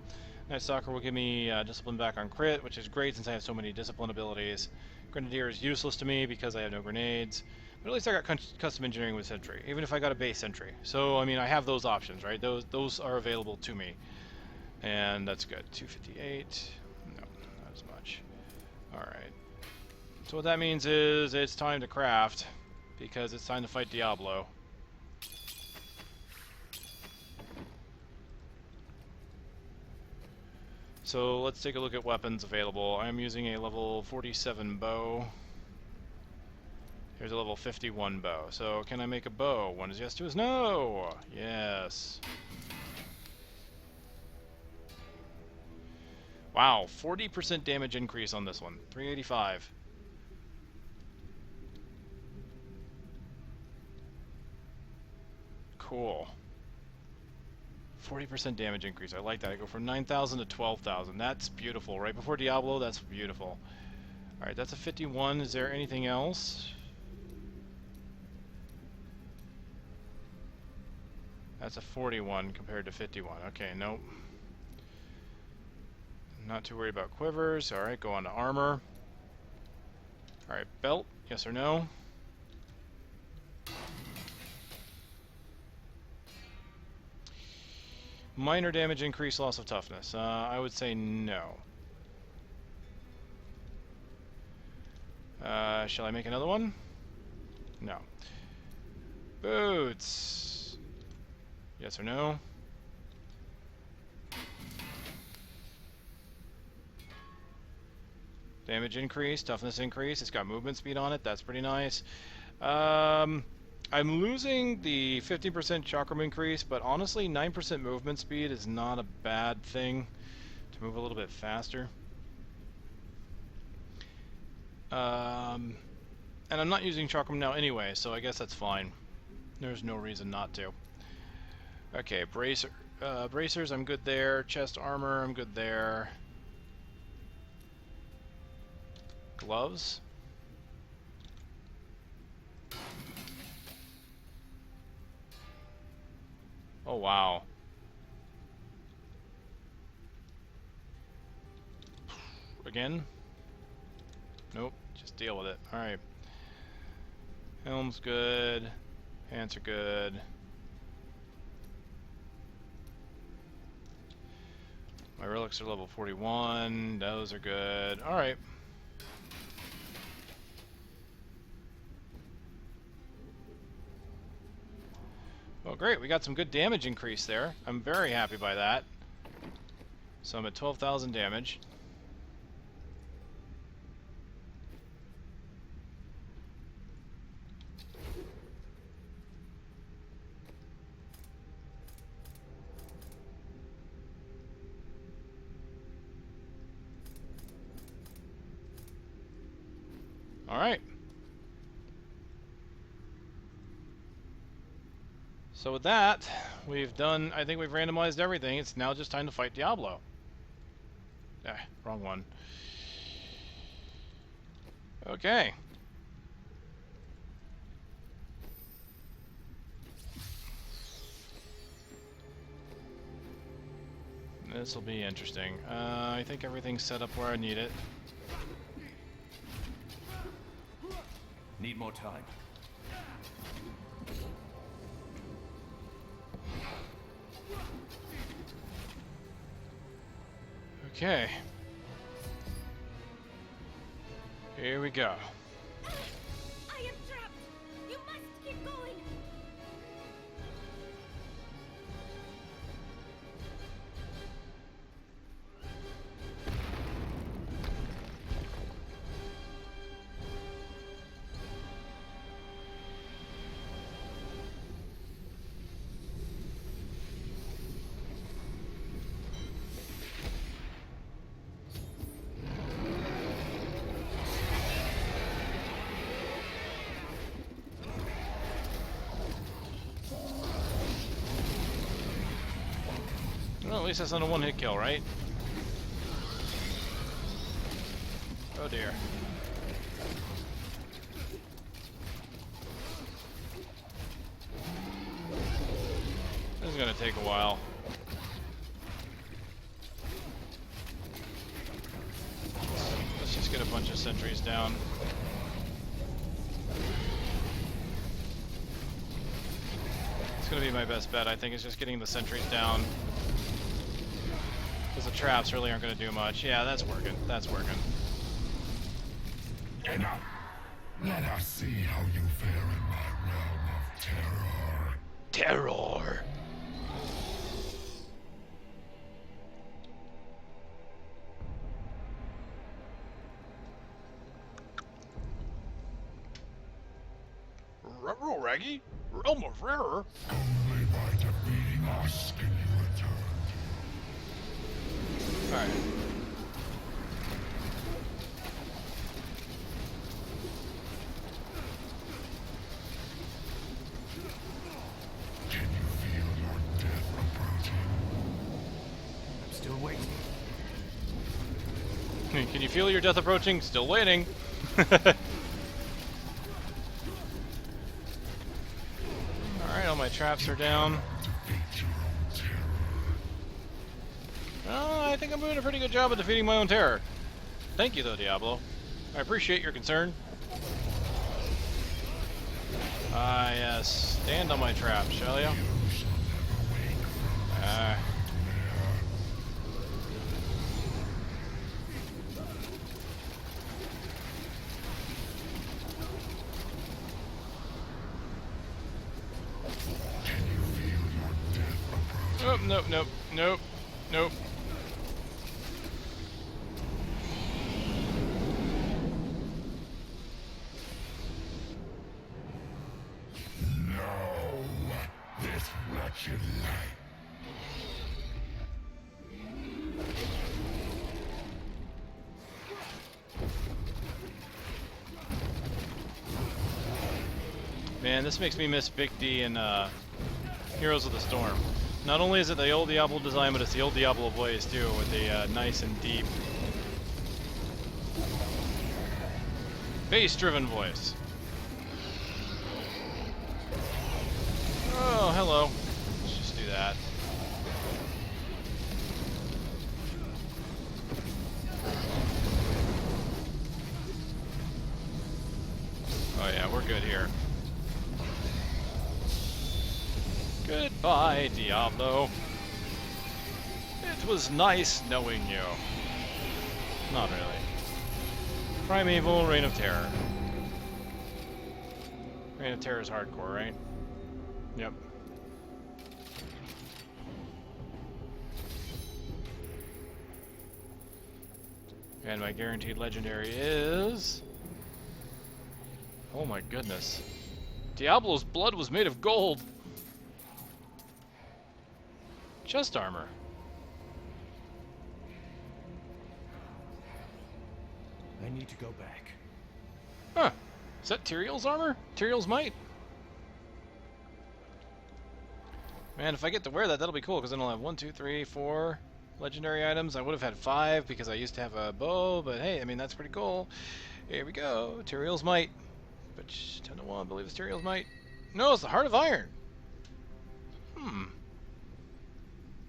Night Stalker will give me Discipline back on crit, which is great since I have so many Discipline abilities. Grenadier is useless to me because I have no grenades. But at least I got custom engineering with sentry, even if I got a base sentry. So I mean, I have those options, right? Those are available to me, and that's good. 258. No, not as much. All right. So what that means is it's time to craft, because it's time to fight Diablo. So let's take a look at weapons available. I'm using a level 47 bow. Here's a level 51 bow. So can I make a bow? One is yes, two is no! Yes. Wow, 40% damage increase on this one. 385. Cool. 40% damage increase. I like that. I go from 9,000 to 12,000. That's beautiful. Right before Diablo, that's beautiful. Alright, that's a 51. Is there anything else? That's a 41 compared to 51. Okay, nope. Not too worried about quivers. Alright, go on to armor. Alright, belt. Yes or no? Minor damage increase, loss of toughness. I would say no. Shall I make another one? No. Boots. Yes or no? Damage increase, toughness increase. It's got movement speed on it. That's pretty nice. I'm losing the 50% chakram increase, but honestly, 9% movement speed is not a bad thing to move a little bit faster. And I'm not using chakram now anyway, so I guess that's fine. There's no reason not to. Okay, bracers, I'm good there. Chest armor, I'm good there. Gloves. Oh, wow. Again? Nope, just deal with it. Alright. Helm's good. Pants are good. My relics are level 41. Those are good. Alright. Well, great. We got some good damage increase there. I'm very happy by that. So I'm at 12,000 damage. All right. So with that, we've done, I think we've randomized everything. It's now just time to fight Diablo. Wrong one. Okay. This will be interesting. I think everything's set up where I need it. Need more time. Okay. Here we go. I am trapped! You must keep going! Well, at least that's not a one-hit kill, right? Oh dear. This is gonna take a while. Let's just get a bunch of sentries down. It's gonna be my best bet, I think, is just getting the sentries down. Because the traps really aren't gonna do much. Yeah, that's working. That's working. Enough. Let us see how you fare in my realm of terror. Terror! Ruh-roh, Raggy? Realm of Terror? Only by defeating us can you return. Alright. Can you feel your death approaching? I'm still waiting. Can you feel your death approaching? Still waiting. Alright, all my traps are down. I think I'm doing a pretty good job of defeating my own terror. Thank you, though, Diablo. I appreciate your concern. Ah, yes. Stand on my traps, shall you? Oh, nope, nope, nope, nope. This wretched life. Man, this makes me miss Big D and Heroes of the Storm. Not only is it the old Diablo design, but it's the old Diablo voice too, with the nice and deep bass-driven voice. Oh, hello. Let's just do that. Oh yeah, we're good here. Goodbye, Diablo. It was nice knowing you. Not really. Primeval, Reign of Terror. Reign of Terror is hardcore, right? Yep. And my guaranteed legendary is... Oh my goodness. Diablo's blood was made of gold! Chest armor. I need to go back. Huh. Is that Tyrael's armor? Tyrael's might? Man, if I get to wear that, that'll be cool, because then I'll have 1, 2, 3, 4 legendary items. I would have had 5, because I used to have a bow, but hey, I mean, that's pretty cool. Here we go. Tyrael's might. Which, 10 to 1, I believe it's Tyrael's might. No, it's the Heart of Iron.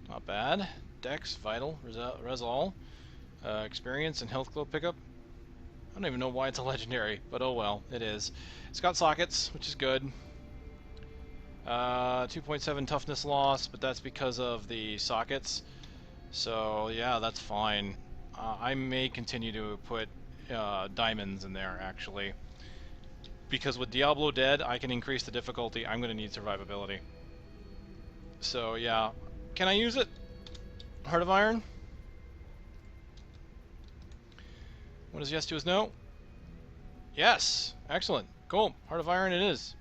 Not bad. Dex, Vital, Resol, Experience, and Health Glow pickup. I don't even know why it's a legendary, but oh well, it is. It's got sockets, which is good. 2.7 toughness loss, but that's because of the sockets. So yeah, that's fine. I may continue to put diamonds in there, actually. Because with Diablo dead, I can increase the difficulty. I'm going to need survivability. So yeah. Can I use it? Heart of Iron? What is yes to is no? Yes! Excellent. Cool. Heart of Iron it is.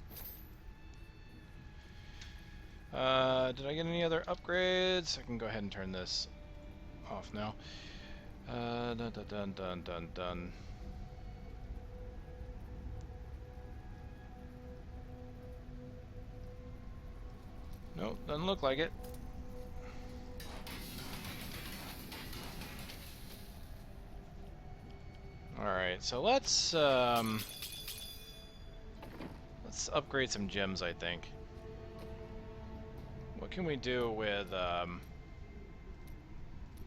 Did I get any other upgrades? I can go ahead and turn this off now. Dun dun dun dun dun dun. Nope, doesn't look like it. Alright, so let's upgrade some gems, I think. What can we do with,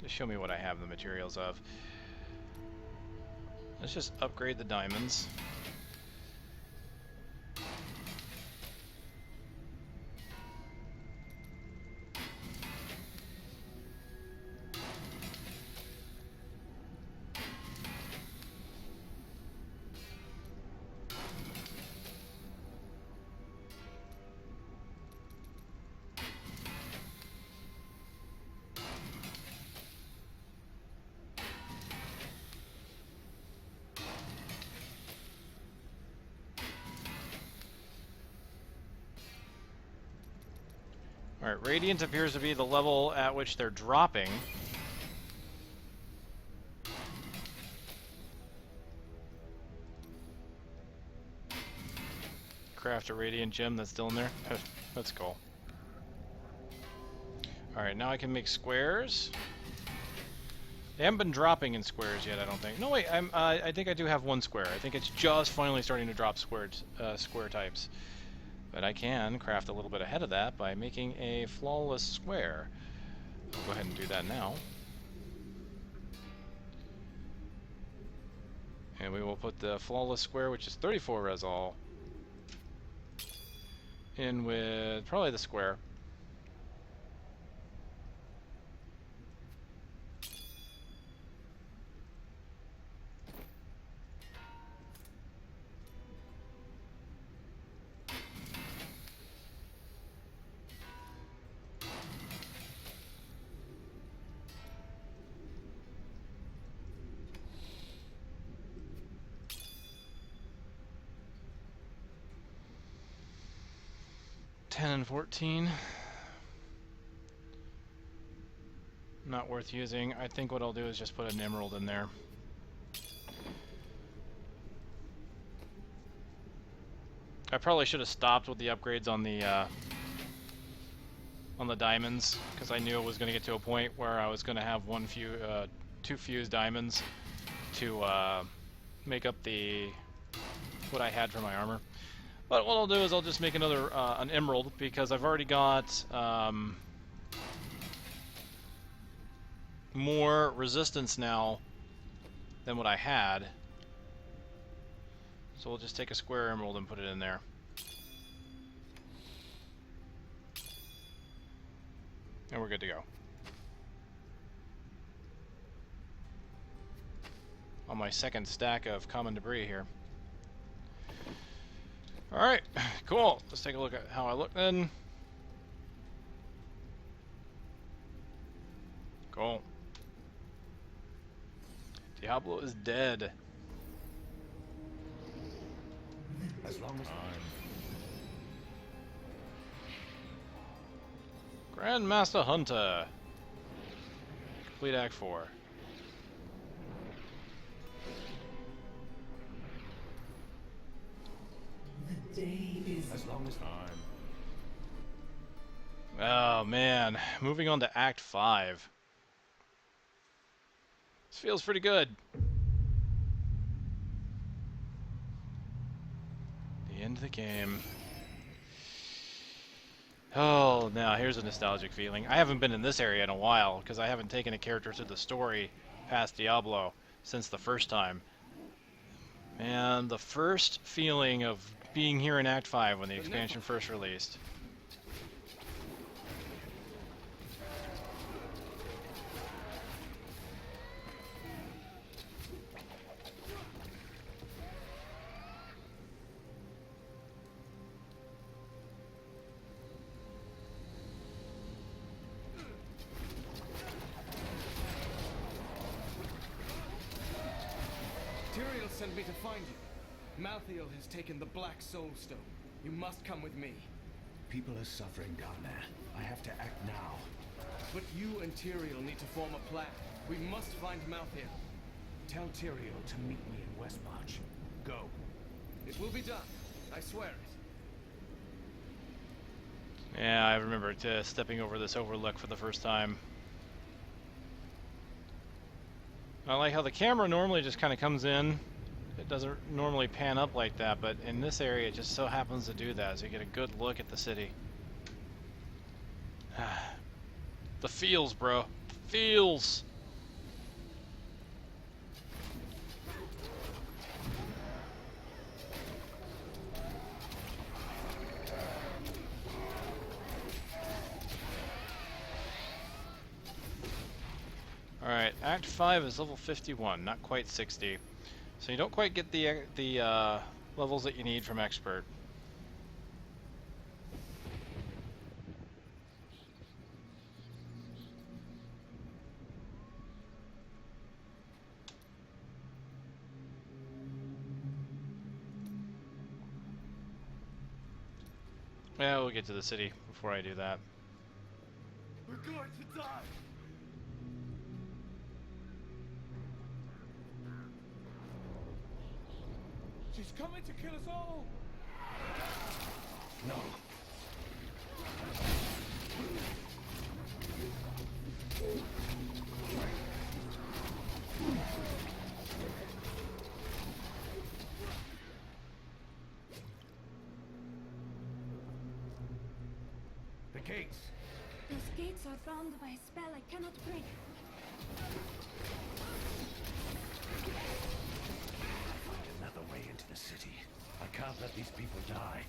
just show me what I have the materials of. Let's just upgrade the diamonds. Alright, Radiant appears to be the level at which they're dropping. Craft a Radiant gem that's still in there. That's cool. Alright, now I can make squares. They haven't been dropping in squares yet, I don't think. No, wait, I think I do have one square. I think it's just finally starting to drop square types. But I can craft a little bit ahead of that by making a flawless square. I'll go ahead and do that now. And we will put the flawless square, which is 34 resol, in with probably the square. And 14. Not worth using. I think what I'll do is just put an emerald in there. I probably should have stopped with the upgrades on the diamonds, because I knew it was going to get to a point where I was going to have two fused diamonds to make up what I had for my armor. But what I'll do is I'll just make another an emerald, because I've already got more resistance now than what I had. So we'll just take a square emerald and put it in there. And we're good to go. On my second stack of common debris here. Alright, cool. Let's take a look at how I look then. Cool. Diablo is dead. As long as Grandmaster Hunter. Complete Act 4. Day is as long as Oh man, moving on to Act 5. This feels pretty good. The end of the game. Oh, now here's a nostalgic feeling. I haven't been in this area in a while, because I haven't taken a character to the story past Diablo since the first time. And the first feeling of being here in Act 5 when the expansion first released. Tyrael sent me to find you. Malthael has taken the Black Soul Stone. You must come with me. people are suffering down there. I have to act now. But you and Tyrael need to form a plan. We must find Malthael. Tell Tyrael to meet me in Westmarch. Go. It will be done. I swear it. Yeah, I remember stepping over this overlook for the first time. I like how the camera normally just kind of comes in. It doesn't normally pan up like that, but in this area it just so happens to do that, so you get a good look at the city. The feels, bro. Feels. Act 5 is level 51, not quite 60. So you don't quite get the levels that you need from Expert. Yeah, we'll get to the city before I do that. We're going to die! She's coming to kill us all! No. The gates. Those gates are bound by a spell I cannot break. Find another way into the city. I can't let these people die.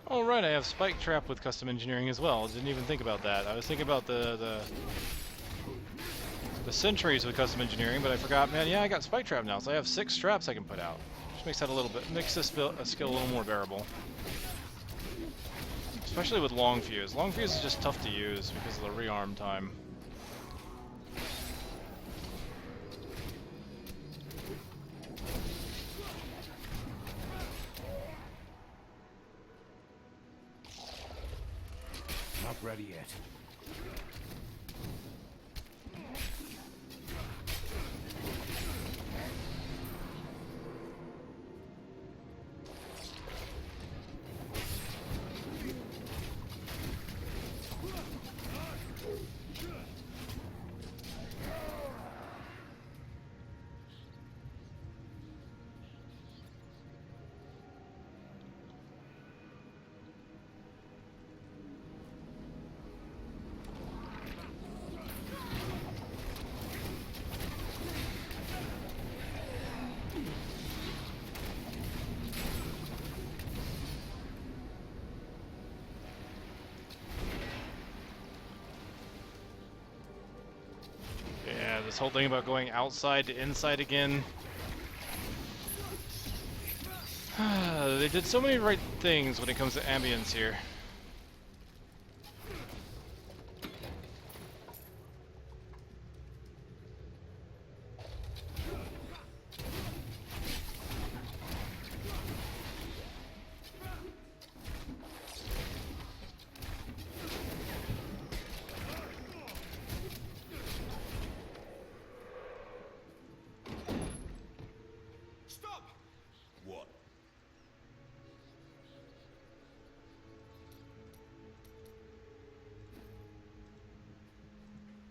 Oh right, I have Spike Trap with custom engineering as well. Didn't even think about that. I was thinking about the sentries with custom engineering, but I forgot. Man, yeah, I got Spike Trap now, so I have 6 traps I can put out, which makes that makes this skill a little more bearable. Especially with Long Fuse. Long Fuse is just tough to use because of the rearm time. Not ready yet. This whole thing about going outside to inside again. They did so many right things when it comes to ambience here.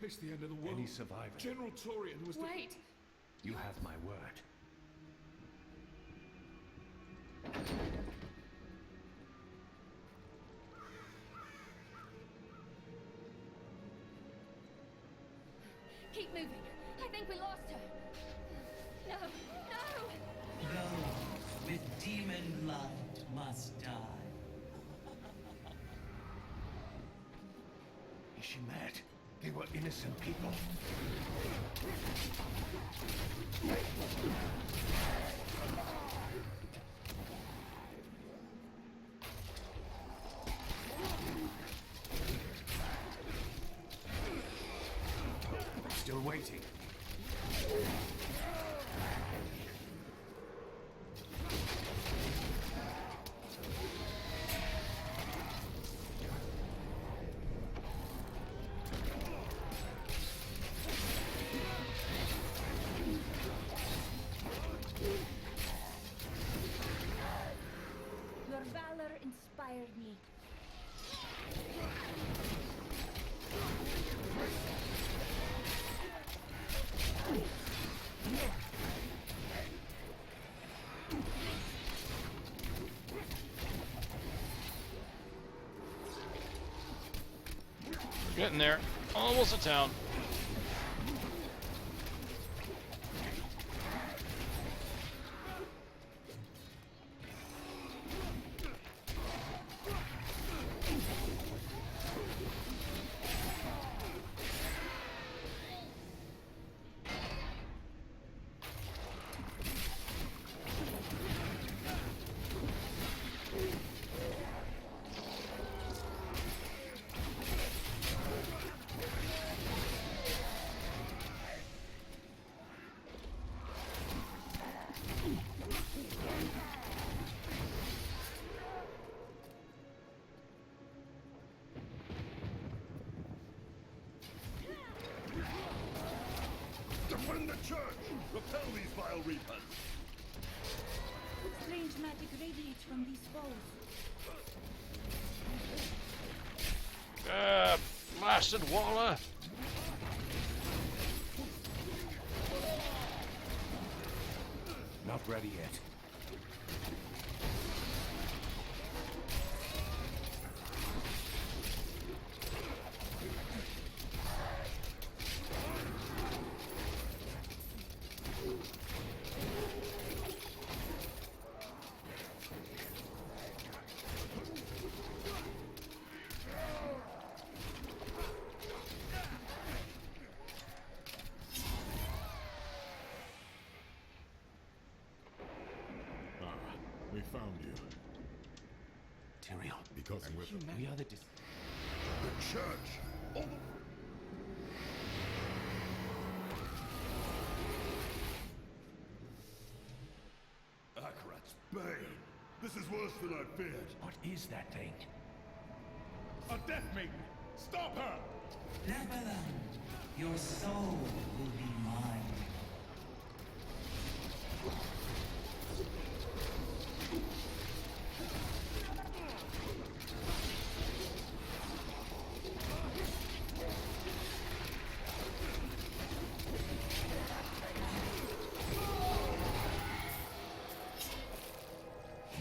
It's the end of the world. Any survivor. General Torian was Wait! You have my word. Keep moving. I think we lost her. No, no! Those with demon blood must die. Is she mad? They were innocent people. Still waiting. Your valor inspired me. Getting there. Almost to town. Defend the church! Repel these vile reapers! Strange magic radiates from these foes. Blasted Waller! Not ready yet. We found you. Tyrion, Because we are the The church! All the... Akarat's bane! This is worse than I feared. What is that thing? a death maiden! Stop her! Nephilim, your soul will be mine.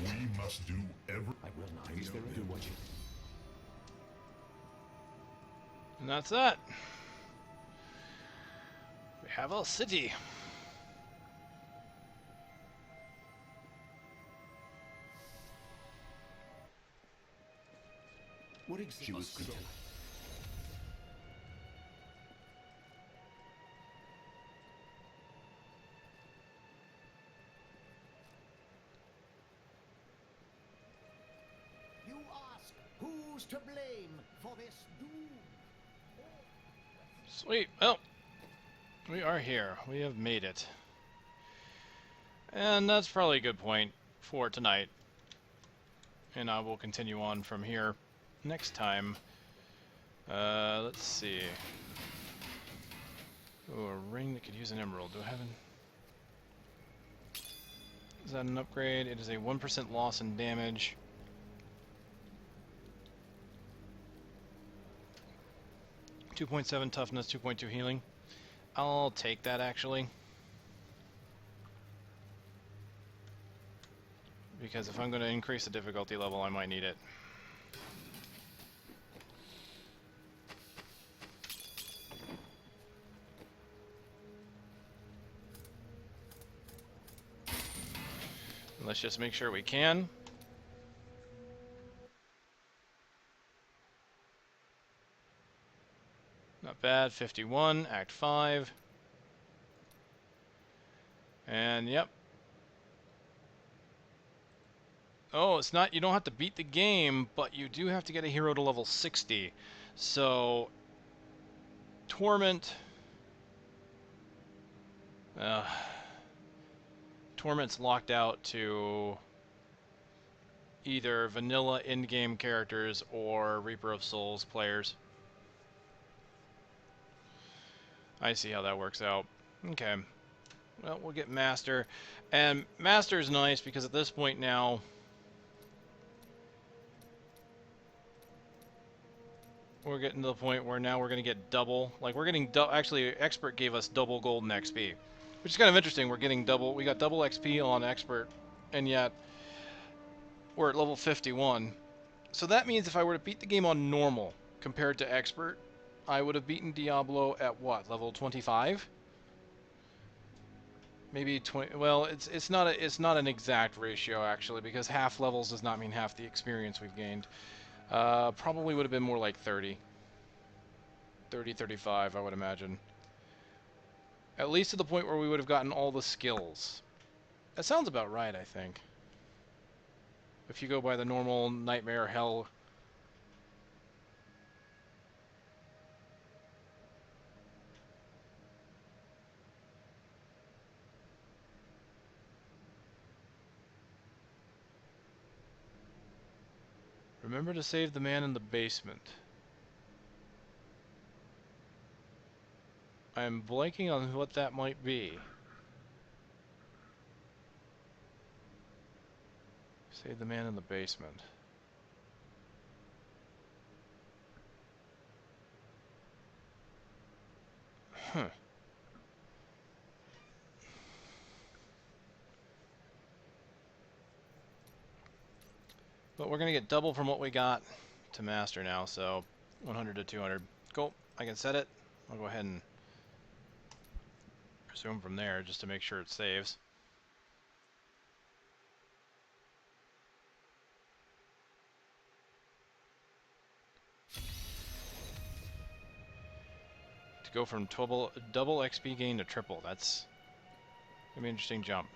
We must do every... I will not. Is there do what you... And that's that. We have a city. What exactly? She was good. You ask, who's to blame for this doom? Sweet. Well, we are here. We have made it. And that's probably a good point for tonight. And I will continue on from here next time. Let's see. Oh, a ring that could use an emerald. Do I have an... Is that an upgrade? It is a 1% loss in damage. .7 toughness, 2.2 healing. I'll take that actually. Because if I'm going to increase the difficulty level, I might need it. Let's just make sure we can. Not bad. 51, Act 5. And yep. Oh, it's not, you don't have to beat the game, but you do have to get a hero to level 60. So, Torment. Torment's locked out to either vanilla in-game characters or Reaper of Souls players. I see how that works out. Okay. Well, we'll get Master. And Master's nice because at this point now... We're getting to the point where now we're going to get double. Like, we're getting... Actually, Expert gave us double golden XP. Which is kind of interesting. We're getting double... We got double XP on Expert. And yet, we're at level 51. So that means if I were to beat the game on normal compared to Expert, I would have beaten Diablo at what, level 25? Maybe 20. Well, it's not an exact ratio actually, because half levels does not mean half the experience we've gained. Probably would have been more like 30, 35, I would imagine. At least to the point where we would have gotten all the skills. That sounds about right, I think. If you go by the normal Nightmare Hell. Remember to save the man in the basement. I'm blanking on what that might be. Save the man in the basement. Huh. But we're going to get double from what we got to master now, so 100 to 200. Cool. I can set it. I'll go ahead and resume from there just to make sure it saves. To go from double XP gain to triple, that's going to be an interesting jump.